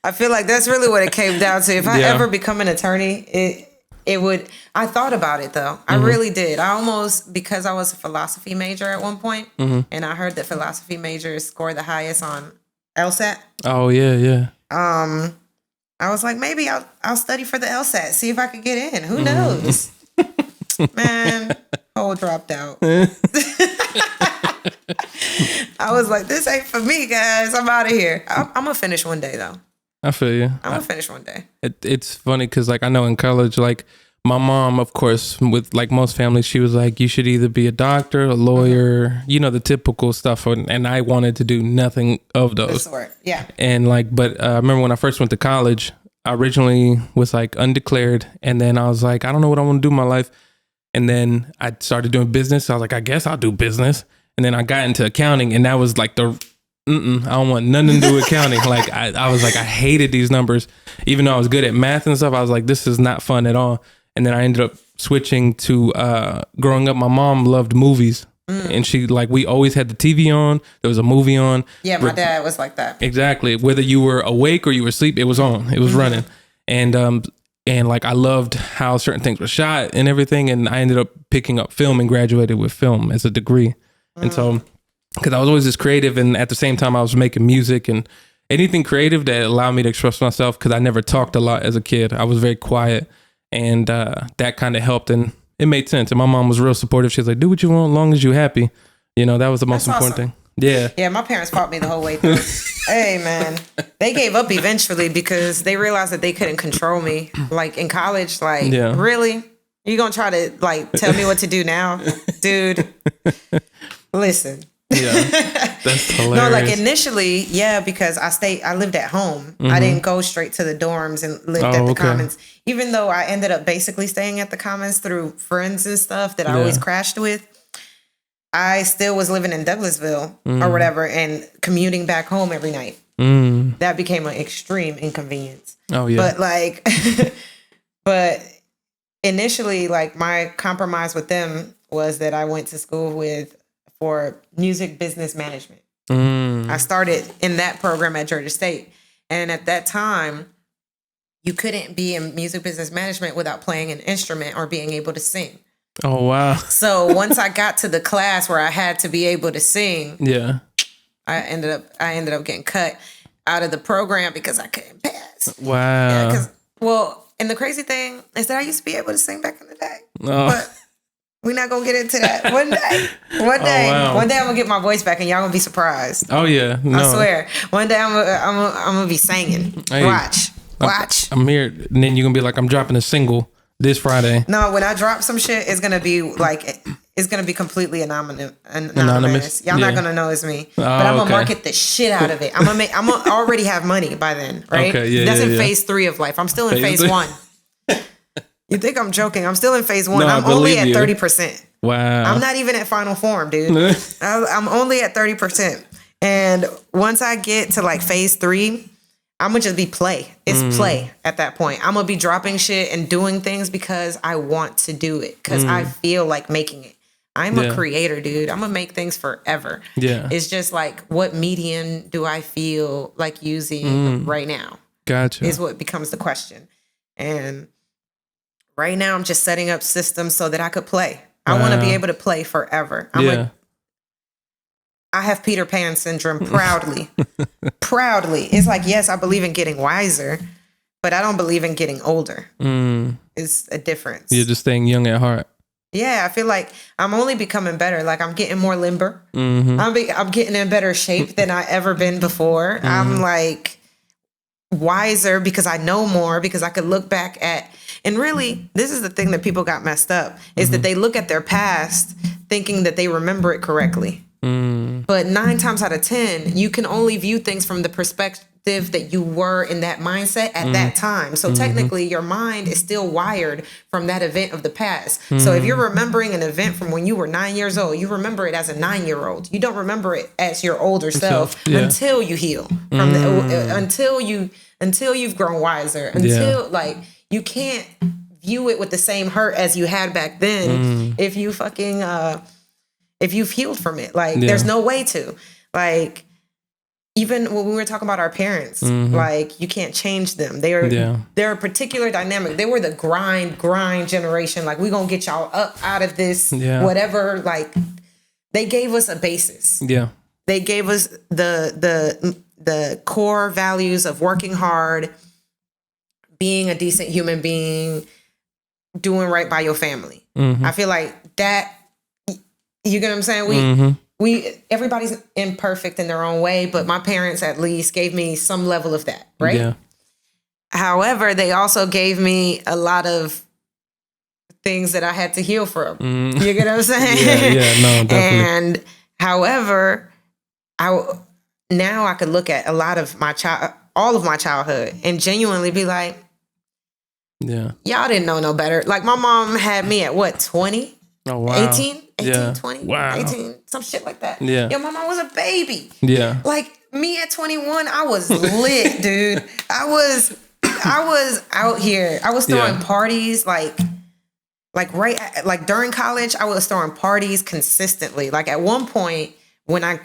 [SPEAKER 2] I feel like that's really what it came down to. If I ever become an attorney, it would. I thought about it though. I really did. I almost, because I was a philosophy major at one point, and I heard that philosophy majors score the highest on LSAT.
[SPEAKER 1] Oh yeah.
[SPEAKER 2] I was like, maybe I'll study for the LSAT, see if I could get in. Who knows? Man, whole dropped out. I was like, this ain't for me, guys. I'm out of here. I'm gonna finish one day though.
[SPEAKER 1] I feel you.
[SPEAKER 2] I'm gonna finish one day.
[SPEAKER 1] It's funny because like I know in college, like my mom, of course, with like most families, she was like, you should either be a doctor, a lawyer, you know, the typical stuff. And I wanted to do nothing of those.
[SPEAKER 2] Yeah.
[SPEAKER 1] And like, but I remember when I first went to college, I originally was like undeclared. And then I was like, I don't know what I want to do in my life. And then I started doing business. I was like, I guess I'll do business. And then I got into accounting, and that was like I don't want nothing to do with accounting. Like I was like, I hated these numbers. Even though I was good at math and stuff, I was like, this is not fun at all. And then I ended up switching to growing up. My mom loved movies, and she we always had the TV on. There was a movie on.
[SPEAKER 2] Yeah, my dad was like that.
[SPEAKER 1] Exactly. Whether you were awake or you were asleep, it was on. It was running. And like I loved how certain things were shot and everything. And I ended up picking up film and graduated with film as a degree. And so, because I was always this creative, and at the same time I was making music and anything creative that allowed me to express myself, because I never talked a lot as a kid. I was very quiet, and that kind of helped, and it made sense. And my mom was real supportive. She was like, do what you want as long as you're happy. You know, that was the most important thing. Yeah.
[SPEAKER 2] Yeah, my parents fought me the whole way through. Hey, man. They gave up eventually because they realized that they couldn't control me. Like in college, really? You gonna try to tell me what to do now? Dude, listen.
[SPEAKER 1] Yeah, that's hilarious.
[SPEAKER 2] No, like initially, because I lived at home. I didn't go straight to the dorms and lived at the commons. Even though I ended up basically staying at the commons through friends and stuff that I always crashed with, I still was living in Douglasville or whatever and commuting back home every night. That became an extreme inconvenience.
[SPEAKER 1] Oh yeah.
[SPEAKER 2] But but initially, my compromise with them was that I went to school for music business management. I started in that program at Georgia State. And at that time, you couldn't be in music business management without playing an instrument or being able to sing.
[SPEAKER 1] Oh, wow.
[SPEAKER 2] So once I got to the class where I had to be able to sing, I ended up getting cut out of the program because I couldn't pass.
[SPEAKER 1] Wow.
[SPEAKER 2] Yeah, and the crazy thing is that I used to be able to sing back in the day. But we're not going to get into that. One day, one day I'm going to get my voice back and y'all going to be surprised.
[SPEAKER 1] Oh, yeah. No.
[SPEAKER 2] I swear. One day I'm going to be singing. Hey, watch.
[SPEAKER 1] I'm here. And then you're going to be like, I'm dropping a single this Friday.
[SPEAKER 2] No, when I drop some shit, it's going to be it's going to be completely anonymous. Y'all not going to know it's me. But I'm going to market the shit out of it. I'm going to already have money by then, right?
[SPEAKER 1] Okay, yeah,
[SPEAKER 2] That's in phase 3 of life. I'm still in phase 1. You think I'm joking? I'm still in phase 1. I'm only at 30%.
[SPEAKER 1] Wow.
[SPEAKER 2] I'm not even at final form, dude. I'm only at 30%. And once I get to phase 3, I'm going to just be play. It's play at that point. I'm going to be dropping shit and doing things because I want to do it. Because I feel like making it. I'm a creator, dude. I'm going to make things forever.
[SPEAKER 1] Yeah.
[SPEAKER 2] It's just what medium do I feel like using right now?
[SPEAKER 1] Gotcha.
[SPEAKER 2] Is what becomes the question. And right now I'm just setting up systems so that I could play. I want to be able to play forever. I have Peter Pan syndrome proudly. Proudly. It's like, yes, I believe in getting wiser, but I don't believe in getting older. It's a difference.
[SPEAKER 1] You're just staying young at heart.
[SPEAKER 2] Yeah, I feel like I'm only becoming better. Like I'm getting more limber. I'm getting in better shape than I ever been before. I'm like wiser because I know more, because I could look back at, and really, this is the thing that people got messed up, is that they look at their past thinking that they remember it correctly. But 9 times out of 10, you can only view things from the perspective that you were in that mindset at that time. So technically, your mind is still wired from that event of the past. So if you're remembering an event from when you were 9 years old, you remember it as a 9-year-old. You don't remember it as your older self until you heal from until you've grown wiser. Until like you can't view it with the same hurt as you had back then if you fucking if you've healed from it. Like there's no way to. Like even when we were talking about our parents, like you can't change them. They're a particular dynamic. They were the grind generation. Like we gonna get y'all up out of this whatever. Like they gave us a basis. They gave us the core values of working hard, being a decent human being, doing right by your family. I feel like that, you get what I'm saying? We everybody's imperfect in their own way, but my parents at least gave me some level of that, right? Yeah. However, they also gave me a lot of things that I had to heal from. You get what I'm saying? No, definitely. And however, now I could look at a lot of all of my childhood and genuinely be like, y'all didn't know no better. Like my mom had me at what, 20? Oh, wow. 18, 20, wow. 18, some shit like that. Yo, my mom was a baby. Like me at 21, I was lit, dude. I was out here. I was throwing parties like during college, I was throwing parties consistently. Like at one point when I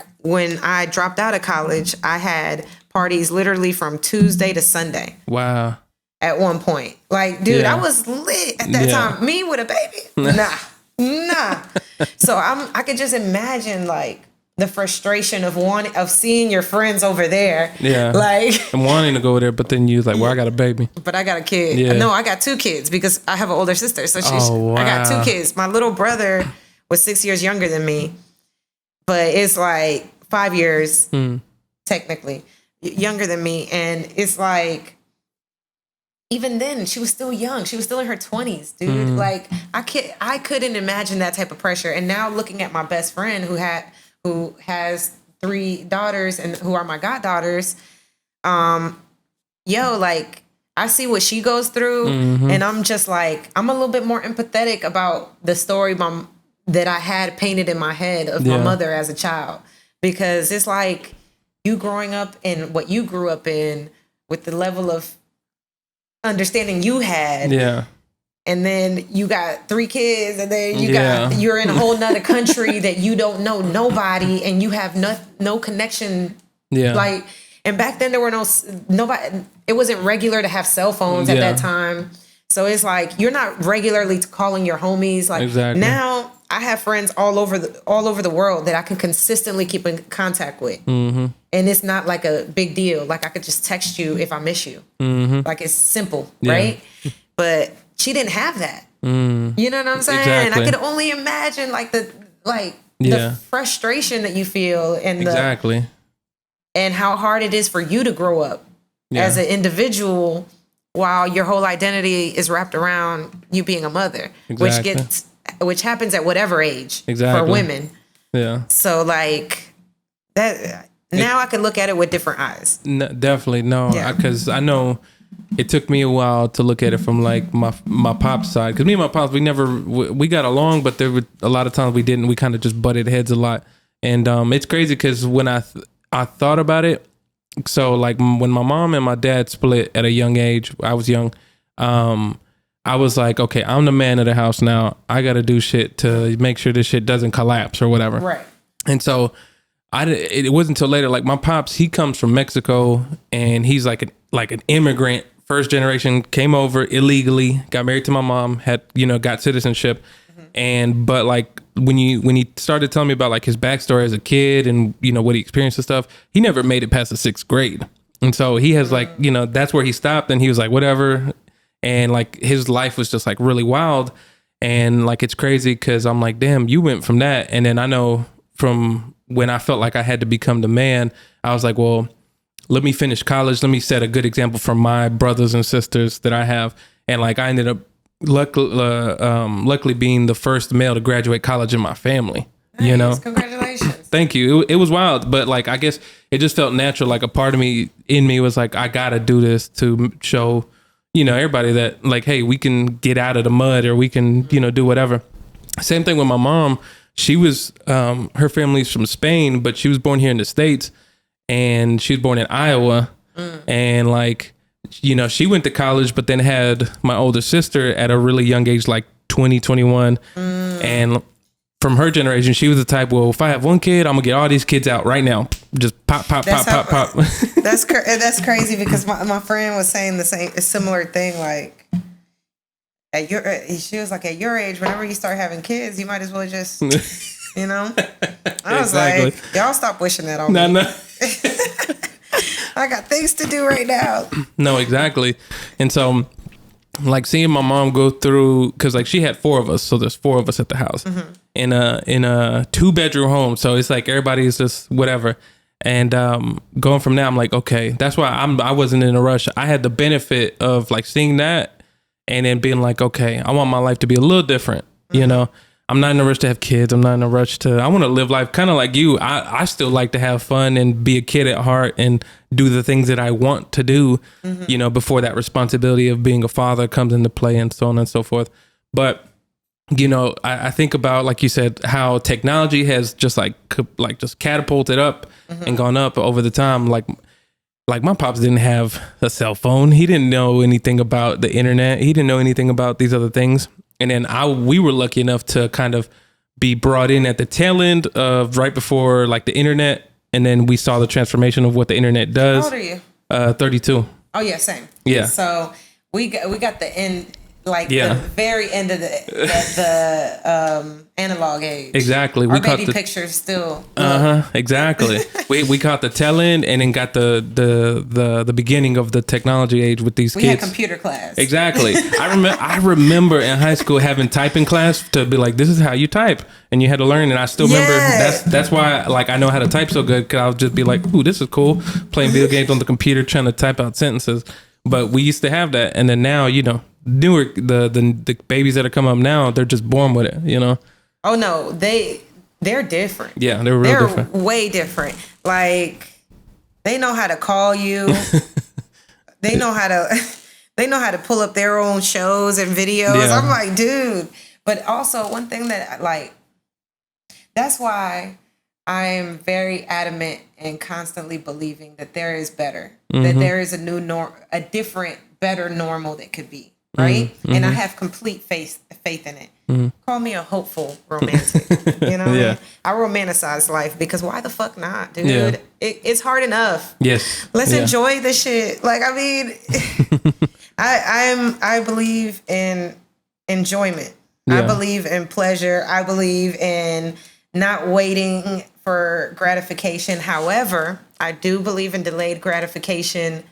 [SPEAKER 2] dropped out of college, I had parties literally from Tuesday to Sunday. Wow. At one point. Like, dude, I was lit at that time. Me with a baby? Nah. So I could just imagine like the frustration of seeing your friends over there. Like
[SPEAKER 1] I'm wanting to go there, but then you like, well, I got a baby.
[SPEAKER 2] But I got a kid. No, I got 2 kids because I have an older sister. So I got 2 kids. My little brother was 6 years younger than me, but it's like 5 years technically younger than me. And it's like, even then, she was still young. She was still in her 20s, dude. Like I couldn't imagine that type of pressure. And now looking at my best friend who has 3 daughters and who are my goddaughters, like I see what she goes through, and I'm just like, I'm a little bit more empathetic about the story that I had painted in my head of my mother as a child, because it's like you growing up in what you grew up in with the level of understanding you had, and then you got 3 kids, and then you're in a whole nother country that you don't know nobody, and you have no connection. Like, and back then there were nobody. It wasn't regular to have cell phones at that time, so it's like you're not regularly calling your homies. Like now, I have friends all over the world that I can consistently keep in contact with. And it's not like a big deal. Like I could just text you if I miss you. Like it's simple, right? But she didn't have that. You know what I'm saying? Exactly. I could only imagine like the frustration that you feel and and how hard it is for you to grow up as an individual while your whole identity is wrapped around you being a mother, which happens at whatever age for women. So like that. Now I can look at it with different eyes.
[SPEAKER 1] No, definitely. No, because I know it took me a while to look at it from like my pop's side. Because me and my pops, we got along, but there were a lot of times we didn't. We kind of just butted heads a lot. And it's crazy because when I thought about it, so like when my mom and my dad split at a young age, I was young. I was like, okay, I'm the man of the house now. I got to do shit to make sure this shit doesn't collapse or whatever.
[SPEAKER 2] Right.
[SPEAKER 1] And so it wasn't until later, like my pops, he comes from Mexico, and he's like an immigrant first generation, came over illegally, got married to my mom, had, got citizenship. And, but like when he started telling me about like his backstory as a kid and, what he experienced and stuff, he never made it past the 6th grade. And so he has like, that's where he stopped, and he was like, whatever. And like his life was just like really wild. And like, it's crazy because I'm like, damn, you went from that. And then I know from when I felt like I had to become the man, I was like, well, let me finish college. Let me set a good example for my brothers and sisters that I have. And like, I ended up luckily being the first male to graduate college in my family.
[SPEAKER 2] Nice. Congratulations.
[SPEAKER 1] Thank you. It was wild, but like, I guess it just felt natural. Like a part of me was like, I gotta do this to show, everybody that like, hey, we can get out of the mud, or we can, do whatever. Same thing with my mom. She was, her family's from Spain, but she was born here in the States, and she was born in Iowa. And like, she went to college, but then had my older sister at a really young age, like 20, 21. And from her generation, she was the type, well, if I have one kid, I'm gonna get all these kids out right now. Just pop.
[SPEAKER 2] That's crazy, because my friend was saying a similar thing. Like she was like, at your age, whenever you start having kids, you might as well just, I was like, y'all stop wishing that on me. No. I got things to do right now.
[SPEAKER 1] No, exactly. And so like seeing my mom go through, because like she had 4 of us, so there's 4 of us at the house in a 2-bedroom home, so it's like everybody's just whatever. And going from there, I'm like, okay, that's why I wasn't in a rush. I had the benefit of like seeing that and then being like, okay, I want my life to be a little different. I'm not in a rush to have kids. I'm not in a rush I want to live life kind of like you. I still like to have fun and be a kid at heart and do the things that I want to do, before that responsibility of being a father comes into play, and so on and so forth. But, I think about, like you said, how technology has just just catapulted up and gone up over the time. Like my pops didn't have a cell phone. He didn't know anything about the internet. He didn't know anything about these other things. And then we were lucky enough to kind of be brought in at the tail end of right before like the internet. And then we saw the transformation of what the internet does.
[SPEAKER 2] How old are you?
[SPEAKER 1] 32.
[SPEAKER 2] Oh yeah, same.
[SPEAKER 1] Yeah.
[SPEAKER 2] So we got the end, like the very end of the analog age.
[SPEAKER 1] Exactly.
[SPEAKER 2] Our baby pictures still.
[SPEAKER 1] Exactly. we caught the tail end, and then got the beginning of the technology age with these kids.
[SPEAKER 2] We had computer class.
[SPEAKER 1] Exactly. I remember in high school having typing class to be like, this is how you type, and you had to learn. And I still remember that's why like I know how to type so good, because I'll just be like, ooh, this is cool, playing video games on the computer trying to type out sentences. But we used to have that, and then now newer the babies that are coming up now, they're just born with it.
[SPEAKER 2] Oh no, they're different.
[SPEAKER 1] Yeah, they're different.
[SPEAKER 2] Way different. Like they know how to call you. they know how to pull up their own shows and videos. Yeah. I'm like, dude. But also one thing that that's why I am very adamant and constantly believing that there is better, that there is a new a different, better normal that could be. Right. And I have complete faith in it. Call me a hopeful romantic.
[SPEAKER 1] Yeah.
[SPEAKER 2] I romanticize life, because why the fuck not, dude? Yeah. It's hard enough.
[SPEAKER 1] Yes.
[SPEAKER 2] Let's enjoy the shit. Like, I mean, I believe in enjoyment. Yeah. I believe in pleasure. I believe in not waiting for gratification. However, I do believe in delayed gratification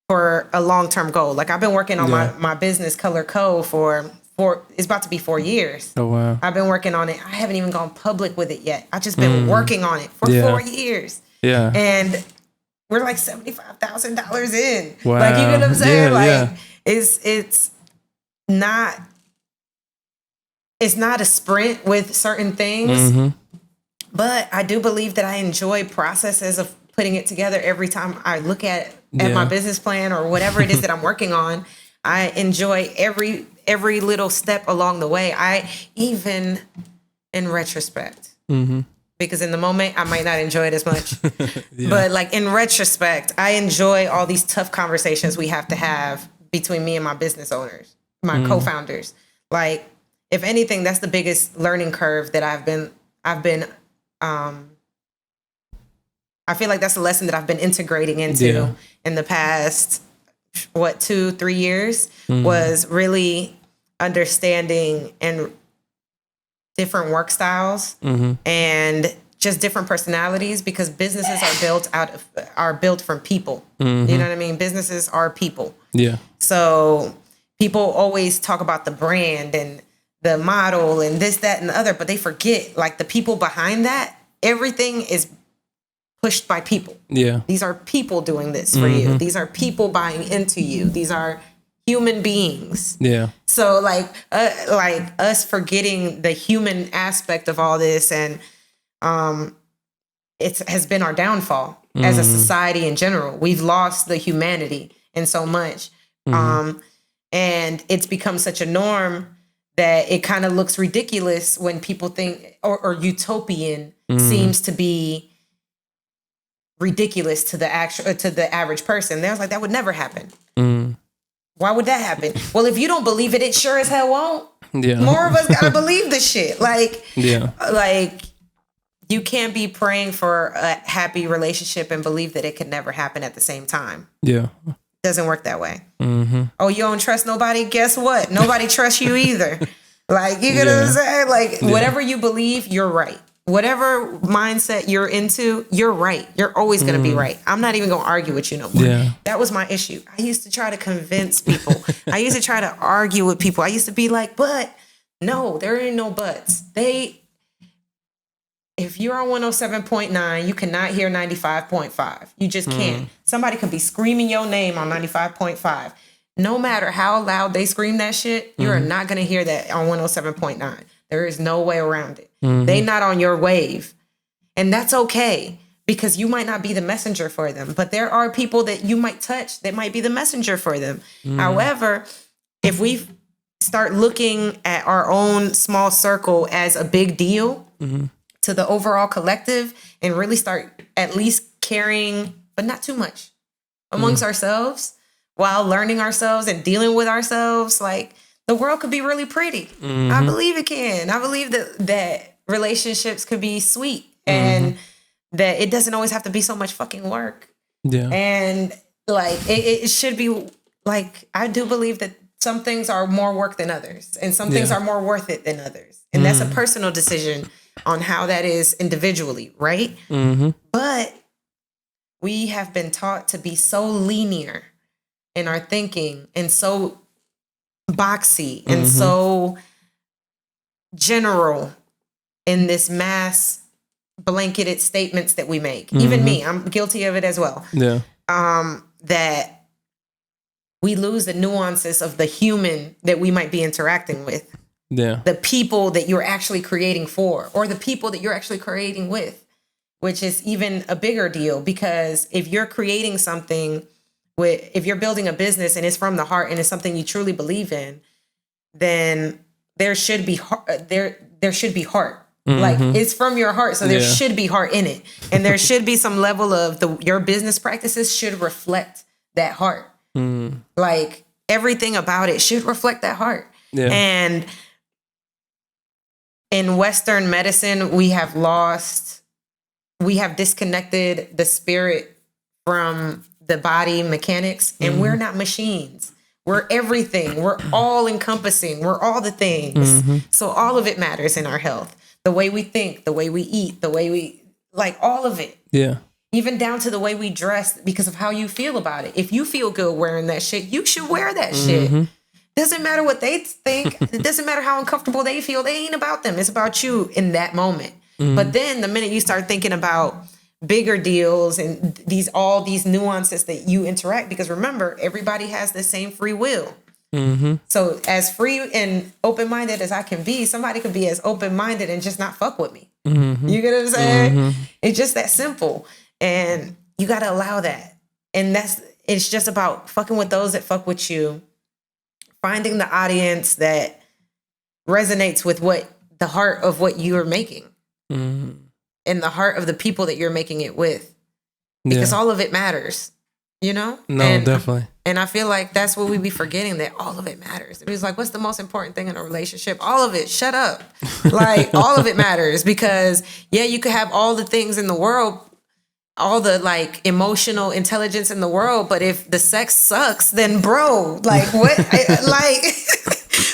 [SPEAKER 2] for a long-term goal. Like I've been working on my business Color Co for it's about to be 4 years.
[SPEAKER 1] Oh wow.
[SPEAKER 2] I've been working on it. I haven't even gone public with it yet. I've just been working on it for 4 years. Yeah. And we're like $75,000 in.
[SPEAKER 1] Wow.
[SPEAKER 2] Like, you know what I'm saying? It's not a sprint with certain things. But I do believe that I enjoy processes of putting it together every time I look at my business plan or whatever it is that I'm working on. I enjoy every little step along the way. I even in retrospect, because in the moment I might not enjoy it as much, but like in retrospect, I enjoy all these tough conversations we have to have between me and my business owners, my co-founders. Like, if anything, that's the biggest learning curve that I've been I feel like that's a lesson that I've been integrating into in the past 2-3 years was really understanding and different work styles and just different personalities, because businesses are built from people. You know what I mean? Businesses are people.
[SPEAKER 1] Yeah.
[SPEAKER 2] So people always talk about the brand and the model and this, that, and the other, but they forget like the people behind that. Everything is pushed by people.
[SPEAKER 1] Yeah.
[SPEAKER 2] These are people doing this for you. These are people buying into you. These are human beings.
[SPEAKER 1] Yeah.
[SPEAKER 2] So like us forgetting the human aspect of all this, and it has been our downfall as a society in general. We've lost the humanity in so much. And it's become such a norm that it kind of looks ridiculous when people think, or utopian seems to be ridiculous to the average person. They was like, that would never happen. Why would that happen? Well, if you don't believe it, it sure as hell won't.
[SPEAKER 1] Yeah.
[SPEAKER 2] More of us gotta believe this shit. Like,
[SPEAKER 1] yeah.
[SPEAKER 2] Like, you can't be praying for a happy relationship and believe that it could never happen at the same time.
[SPEAKER 1] Yeah.
[SPEAKER 2] Doesn't work that way. Oh, you don't trust nobody? Guess what? Nobody trusts you either. Like, you get what I'm saying? Like, whatever you believe, you're right. Whatever mindset you're into, you're right. You're always going to be right. I'm not even going to argue with you no more.
[SPEAKER 1] Yeah.
[SPEAKER 2] That was my issue. I used to try to convince people. I used to try to argue with people. I used to be like, but no, there ain't no buts. If you're on 107.9, you cannot hear 95.5. You just can't. Somebody could be screaming your name on 95.5. No matter how loud they scream that shit, you are not going to hear that on 107.9. There is no way around it. They not on your wave. And that's okay, because you might not be the messenger for them. But there are people that you might touch that might be the messenger for them. However, if we start looking at our own small circle as a big deal to the overall collective, and really start at least caring, but not too much, amongst ourselves, while learning ourselves and dealing with ourselves, like, the world could be really pretty. I believe it can. I believe that relationships could be sweet, and that it doesn't always have to be so much fucking work.
[SPEAKER 1] Yeah.
[SPEAKER 2] And like, it should be like, I do believe that some things are more work than others, and some things are more worth it than others. And that's a personal decision on how that is individually, right? But we have been taught to be so linear in our thinking, and so boxy, and so general in this mass blanketed statements that we make. Even me, I'm guilty of it as well.
[SPEAKER 1] Yeah.
[SPEAKER 2] That we lose the nuances of the human that we might be interacting with.
[SPEAKER 1] Yeah.
[SPEAKER 2] The people that you're actually creating for, or the people that you're actually creating with, which is even a bigger deal, because if you're creating something if you're building a business and it's from the heart and it's something you truly believe in, then there should be there should be heart. Like, it's from your heart, so there should be heart in it, and there should be some level of your business practices should reflect that heart. Like, everything about it should reflect that heart. Yeah. And in Western medicine, we have disconnected the spirit from the body mechanics, and we're not machines. We're everything. We're all encompassing. We're all the things. So all of it matters in our health. The way we think, the way we eat, the way we, like, all of it. Yeah. Even down to the way we dress, because of how you feel about it. If you feel good wearing that shit, you should wear that shit. Doesn't matter what they think. It doesn't matter how uncomfortable they feel. They ain't about them. It's about you in that moment. But then the minute you start thinking about bigger deals and all these nuances that you interact, because remember, everybody has the same free will. So as free and open-minded as I can be, somebody could be as open-minded and just not fuck with me. You get what I'm saying? It's just that simple. And you got to allow that. And it's just about fucking with those that fuck with you, finding the audience that resonates with the heart of what you're making. And the heart of the people that you're making it with, because all of it matters, you know?
[SPEAKER 1] Definitely.
[SPEAKER 2] And I feel like that's what we be forgetting, that all of it matters. It was like, what's the most important thing in a relationship? All of it. Shut up. Like, all of it matters, because you could have all the things in the world, all the like emotional intelligence in the world, but if the sex sucks, then bro, like what, like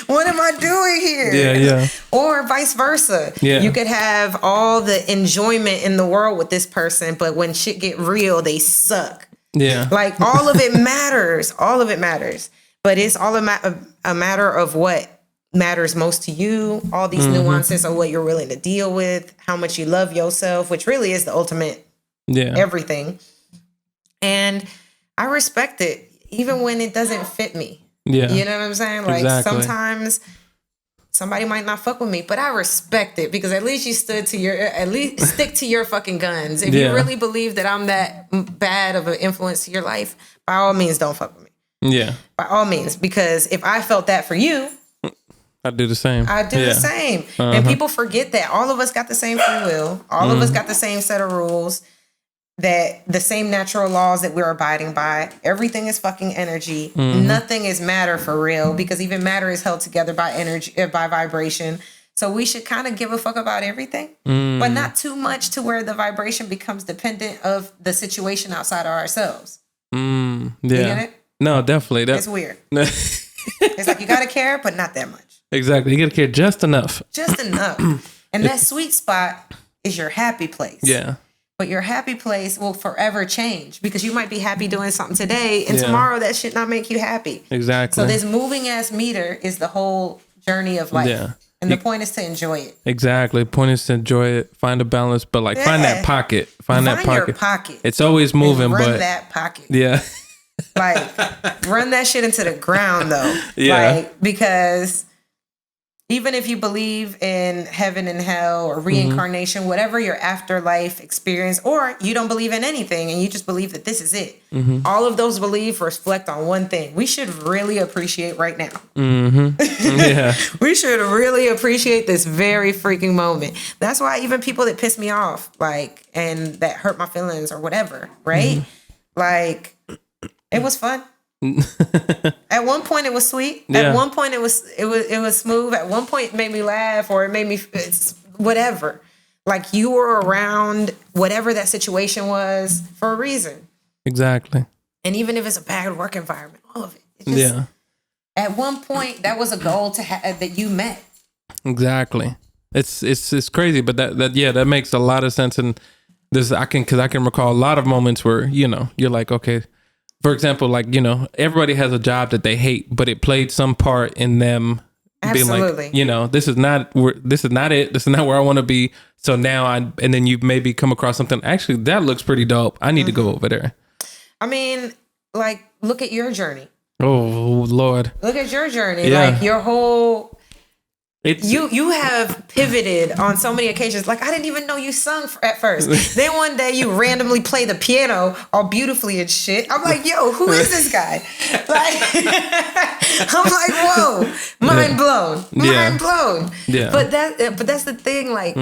[SPEAKER 2] what am I doing here?
[SPEAKER 1] Yeah.
[SPEAKER 2] Or vice versa.
[SPEAKER 1] Yeah.
[SPEAKER 2] You could have all the enjoyment in the world with this person, but when shit get real, they suck.
[SPEAKER 1] Yeah.
[SPEAKER 2] Like all of it matters. All of it matters. But it's all a matter of what matters most to you, all these nuances of what you're willing to deal with, how much you love yourself, which really is the ultimate everything. And I respect it, even when it doesn't fit me.
[SPEAKER 1] Yeah.
[SPEAKER 2] You know what I'm saying? Like sometimes somebody might not fuck with me, but I respect it because at least you stick to your fucking guns. If you really believe that I'm that bad of an influence to your life, by all means, don't fuck with me.
[SPEAKER 1] Yeah.
[SPEAKER 2] By all means, because if I felt that for you,
[SPEAKER 1] I do the same.
[SPEAKER 2] I do the same. And people forget that all of us got the same free will. All of us got the same set of rules, that the same natural laws that we're abiding by. Everything is fucking energy. Nothing is matter for real, because even matter is held together by energy, by vibration. So we should kind of give a fuck about everything, but not too much to where the vibration becomes dependent of the situation outside of ourselves.
[SPEAKER 1] Yeah.
[SPEAKER 2] You get it?
[SPEAKER 1] No, definitely.
[SPEAKER 2] It's weird. It's like you got to care, but not that much.
[SPEAKER 1] Exactly. You got to care just enough.
[SPEAKER 2] Just enough. And that sweet spot is your happy place.
[SPEAKER 1] Yeah.
[SPEAKER 2] But your happy place will forever change, because you might be happy doing something today and tomorrow that shit not make you happy.
[SPEAKER 1] Exactly.
[SPEAKER 2] So this moving ass meter is the whole journey of life. Yeah. And the point is to enjoy it.
[SPEAKER 1] Exactly. The point is to enjoy it, find a balance, but like find that pocket. Find that pocket.
[SPEAKER 2] Your pocket.
[SPEAKER 1] It's always moving,
[SPEAKER 2] run that pocket.
[SPEAKER 1] Yeah.
[SPEAKER 2] Like run that shit into the ground though.
[SPEAKER 1] Yeah.
[SPEAKER 2] Like, because even if you believe in heaven and hell or reincarnation, whatever your afterlife experience, or you don't believe in anything and you just believe that this is it, all of those beliefs reflect on one thing. We should really appreciate right now.
[SPEAKER 1] Yeah.
[SPEAKER 2] We should really appreciate this very freaking moment. That's why even people that piss me off, like, and that hurt my feelings or whatever, right? Like, it was fun. At one point it was sweet. At one point it was smooth. At one point it made me laugh, or it made me whatever. Like, you were around whatever that situation was for a reason.
[SPEAKER 1] Exactly.
[SPEAKER 2] And even if it's a bad work environment, all of it. It's just, at one point that was a goal that you met.
[SPEAKER 1] Exactly. It's crazy, but that makes a lot of sense. And this I can recall a lot of moments where, you know, you're like, okay. For example, like, you know, everybody has a job that they hate, but it played some part in them being like, you know, this is not it. This is not where I want to be. So now and then you maybe come across something. Actually, that looks pretty dope. I need to go over there.
[SPEAKER 2] I mean, like, look at your journey.
[SPEAKER 1] Oh, Lord.
[SPEAKER 2] Look at your journey. Yeah. Like, your whole... You have pivoted on so many occasions. Like, I didn't even know you sung at first. Then one day you randomly play the piano all beautifully and shit. I'm like, yo, who is this guy? Like, I'm like, whoa, mind blown. Yeah. But that's the thing. Like,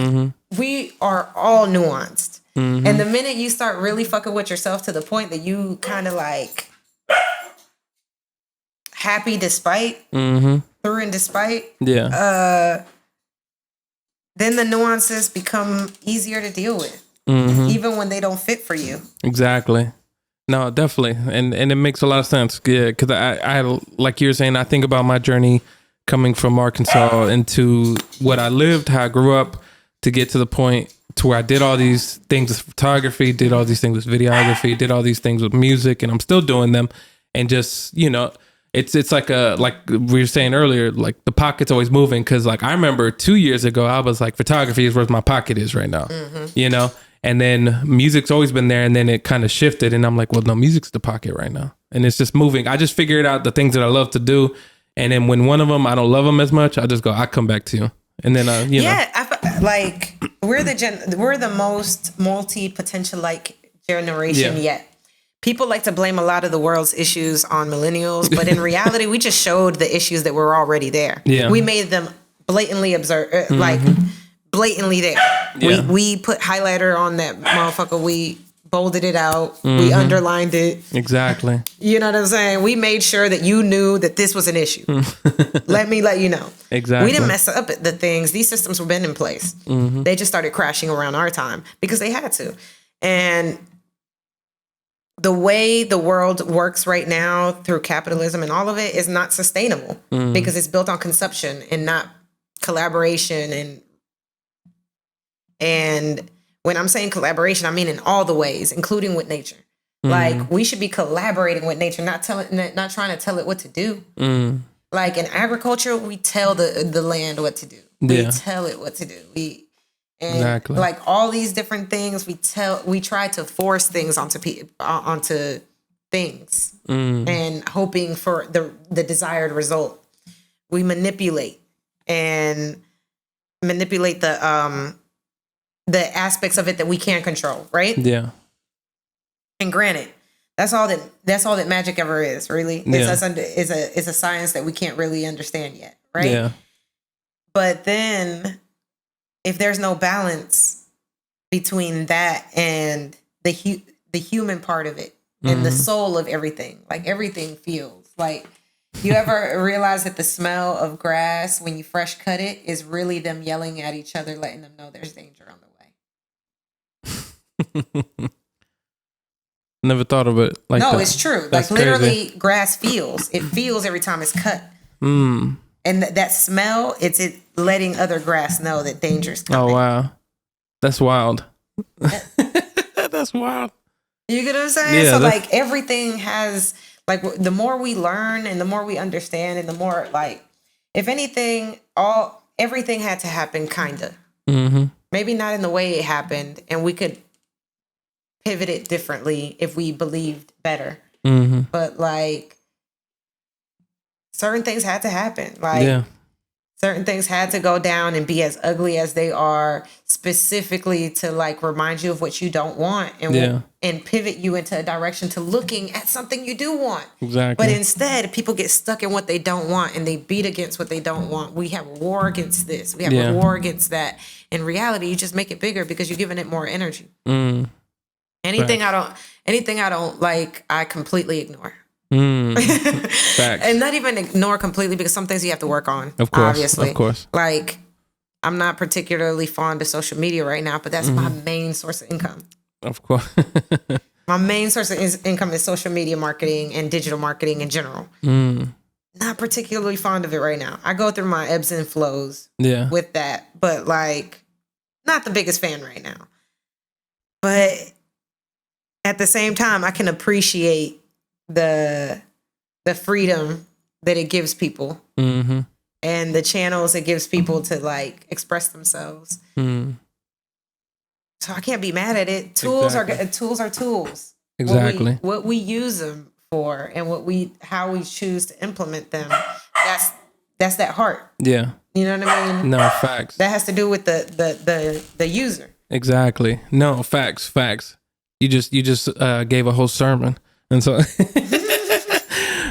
[SPEAKER 2] we are all nuanced. And the minute you start really fucking with yourself to the point that you kind of like happy despite, through and despite, then the nuances become easier to deal with, even when they don't fit for you.
[SPEAKER 1] Exactly. No, definitely. And it makes a lot of sense. Yeah, because I like you were saying, I think about my journey coming from Arkansas into what I lived, how I grew up, to get to the point to where I did all these things with photography, did all these things with videography, did all these things with music, and I'm still doing them. And just, you know, it's like we were saying earlier, like the pocket's always moving. Cause like I remember 2 years ago, I was like, photography is where my pocket is right now, you know? And then music's always been there. And then it kind of shifted. And I'm like, well, no, music's the pocket right now. And it's just moving. I just figured out the things that I love to do. And then when one of them, I don't love them as much, I come back to you. And then, you know.
[SPEAKER 2] Like we're the most multi-potential like generation yet. People like to blame a lot of the world's issues on millennials, but in reality, we just showed the issues that were already there. Yeah. We made them blatantly blatantly there. Yeah. We put highlighter on that motherfucker. We bolded it out. We underlined it.
[SPEAKER 1] Exactly.
[SPEAKER 2] You know what I'm saying? We made sure that you knew that this was an issue. Let me let you know.
[SPEAKER 1] Exactly.
[SPEAKER 2] We didn't mess up the things. These systems were been in place. They just started crashing around our time because they had to. And the way the world works right now through capitalism and all of it is not sustainable because it's built on consumption and not collaboration. And when I'm saying collaboration, I mean in all the ways, including with nature. Like we should be collaborating with nature, not trying to tell it what to do. Like in agriculture, we tell the land what to do. We tell it what to do. Exactly. Like all these different things, we try to force things onto things and hoping for the desired result. We manipulate the aspects of it that we can't control, right?
[SPEAKER 1] Yeah.
[SPEAKER 2] And granted, that's all that magic ever is, really. It's a science that we can't really understand yet, right?
[SPEAKER 1] Yeah.
[SPEAKER 2] But then if there's no balance between that and the human part of it and the soul of everything, like everything feels like, you ever realize that the smell of grass when you fresh cut it is really them yelling at each other, letting them know there's danger on the way?
[SPEAKER 1] Never thought of it like that.
[SPEAKER 2] No, it's true. That's like literally crazy. Grass feels. It feels every time it's cut. And that smell, it's it letting other grass know that danger's coming.
[SPEAKER 1] Oh, wow. That's wild. That's wild.
[SPEAKER 2] You get what I'm saying? Yeah, so like everything has, like the more we learn and the more we understand and the more like, if anything, everything had to happen kind of. Maybe not in the way it happened, and we could pivot it differently if we believed better. But like certain things had to happen. Like certain things had to go down and be as ugly as they are, specifically to like remind you of what you don't want and pivot you into a direction to looking at something you do want.
[SPEAKER 1] Exactly.
[SPEAKER 2] But instead, people get stuck in what they don't want and they beat against what they don't want. We have a war against this. We have a war against that. In reality, you just make it bigger because you're giving it more energy. Anything I don't like, I completely ignore.
[SPEAKER 1] Facts.
[SPEAKER 2] And not even ignore completely, because some things you have to work on.
[SPEAKER 1] Of course,
[SPEAKER 2] obviously.
[SPEAKER 1] Of course.
[SPEAKER 2] Like, I'm not particularly fond of social media right now, but that's my main source of income.
[SPEAKER 1] Of course.
[SPEAKER 2] My main source of income is social media marketing and digital marketing in general. Not particularly fond of it right now. I go through my ebbs and flows with that, but like, not the biggest fan right now. But at the same time, I can appreciate the freedom that it gives people and the channels it gives people to like express themselves. So I can't be mad at it. Tools are tools.
[SPEAKER 1] Exactly.
[SPEAKER 2] What we use them for and how we choose to implement them. That's that heart. Yeah. You know what I mean?
[SPEAKER 1] No, facts.
[SPEAKER 2] That has to do with the user.
[SPEAKER 1] Exactly. No, facts. You just gave a whole sermon. And so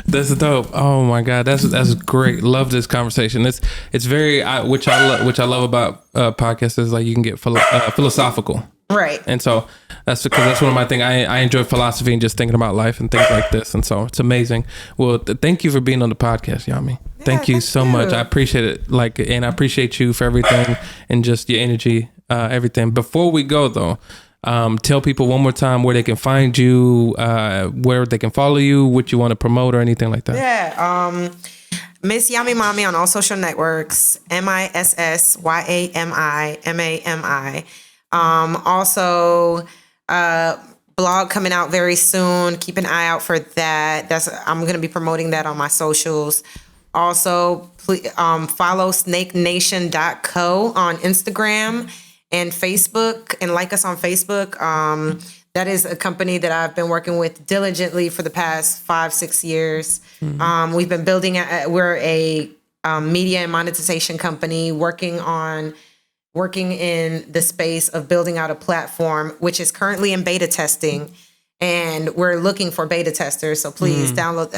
[SPEAKER 1] that's dope. Oh my God, that's great. Love this conversation. It's very which I love about podcasts is like you can get philosophical, right? And so that's because that's one of my things. I enjoy philosophy and just thinking about life and things like this. And so it's amazing. Well, thank you for being on the podcast, Yami. Thank you so much. I appreciate it. And I appreciate you for everything and just your energy, everything. Before we go though. Tell people one more time where they can find you, where they can follow you, what you want to promote or anything like that.
[SPEAKER 2] Yeah. Missyamimami on all social networks. Missyamimami. Also, blog coming out very soon. Keep an eye out for that. I'm going to be promoting that on my socials. Also, please, follow snakenation.co on Instagram and Facebook, and like us on Facebook. That is a company that I've been working with diligently for the past 5-6 years. We've been building we're a media and monetization company working in the space of building out a platform, which is currently in beta testing. And we're looking for beta testers. So please download,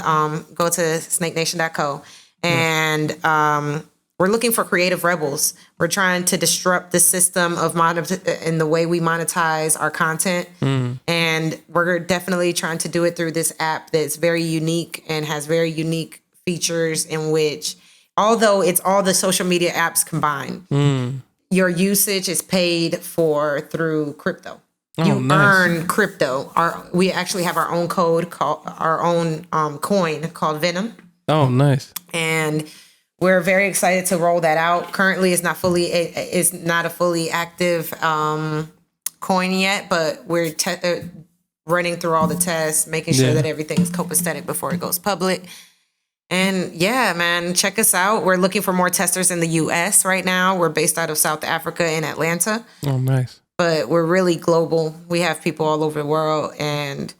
[SPEAKER 2] go to snakenation.co and, we're looking for creative rebels. We're trying to disrupt the system of in the way we monetize our content. And we're definitely trying to do it through this app that's very unique and has very unique features in which, although it's all the social media apps combined, your usage is paid for through crypto. You
[SPEAKER 1] nice.
[SPEAKER 2] earn crypto. We actually have our own code called our own coin called Venom.
[SPEAKER 1] Oh, nice.
[SPEAKER 2] And we're very excited to roll that out. Currently, it's not a fully active coin yet, but we're running through all the tests, making sure that everything's copacetic before it goes public. And yeah, man, check us out. We're looking for more testers in the U.S. right now. We're based out of South Africa in Atlanta.
[SPEAKER 1] Oh, nice.
[SPEAKER 2] But we're really global. We have people all over the world. And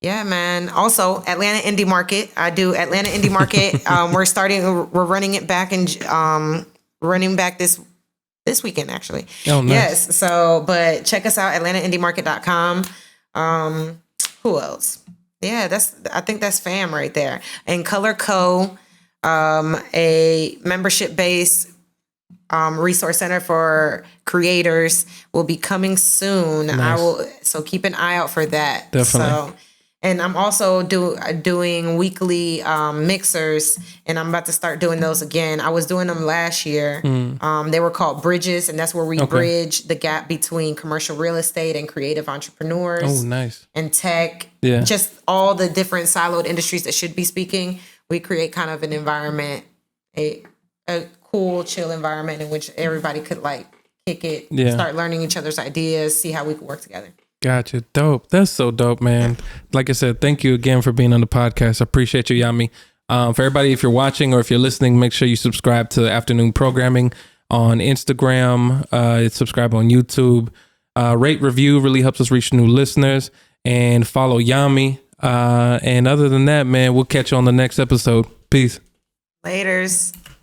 [SPEAKER 2] yeah, man. Also, Atlanta Indie Market. I do Atlanta Indie Market. We're running it back and running back this weekend, actually.
[SPEAKER 1] Oh, nice.
[SPEAKER 2] Yes. So, but check us out, atlantaindiemarket.com. Who else? Yeah, I think that's fam right there. And Color Co, a membership-based resource center for creators, will be coming soon.
[SPEAKER 1] Nice.
[SPEAKER 2] So keep an eye out for that.
[SPEAKER 1] Definitely.
[SPEAKER 2] So, and I'm also doing weekly mixers, and I'm about to start doing those again. I was doing them last year. They were called Bridges, and that's where we bridge the gap between commercial real estate and creative entrepreneurs.
[SPEAKER 1] Oh, nice.
[SPEAKER 2] And tech.
[SPEAKER 1] Yeah.
[SPEAKER 2] Just all the different siloed industries that should be speaking. We create kind of an environment, a cool, chill environment in which everybody could like kick it, start learning each other's ideas, see how we could work together.
[SPEAKER 1] Gotcha. Dope. That's so dope, man. Like I said, thank you again for being on the podcast. I appreciate you, Yami. For everybody, if you're watching or if you're listening, make sure you subscribe to Afternoon Programming on Instagram. Subscribe on YouTube. Rate, review really helps us reach new listeners. And follow Yami. And other than that, man, we'll catch you on the next episode. Peace.
[SPEAKER 2] Laters.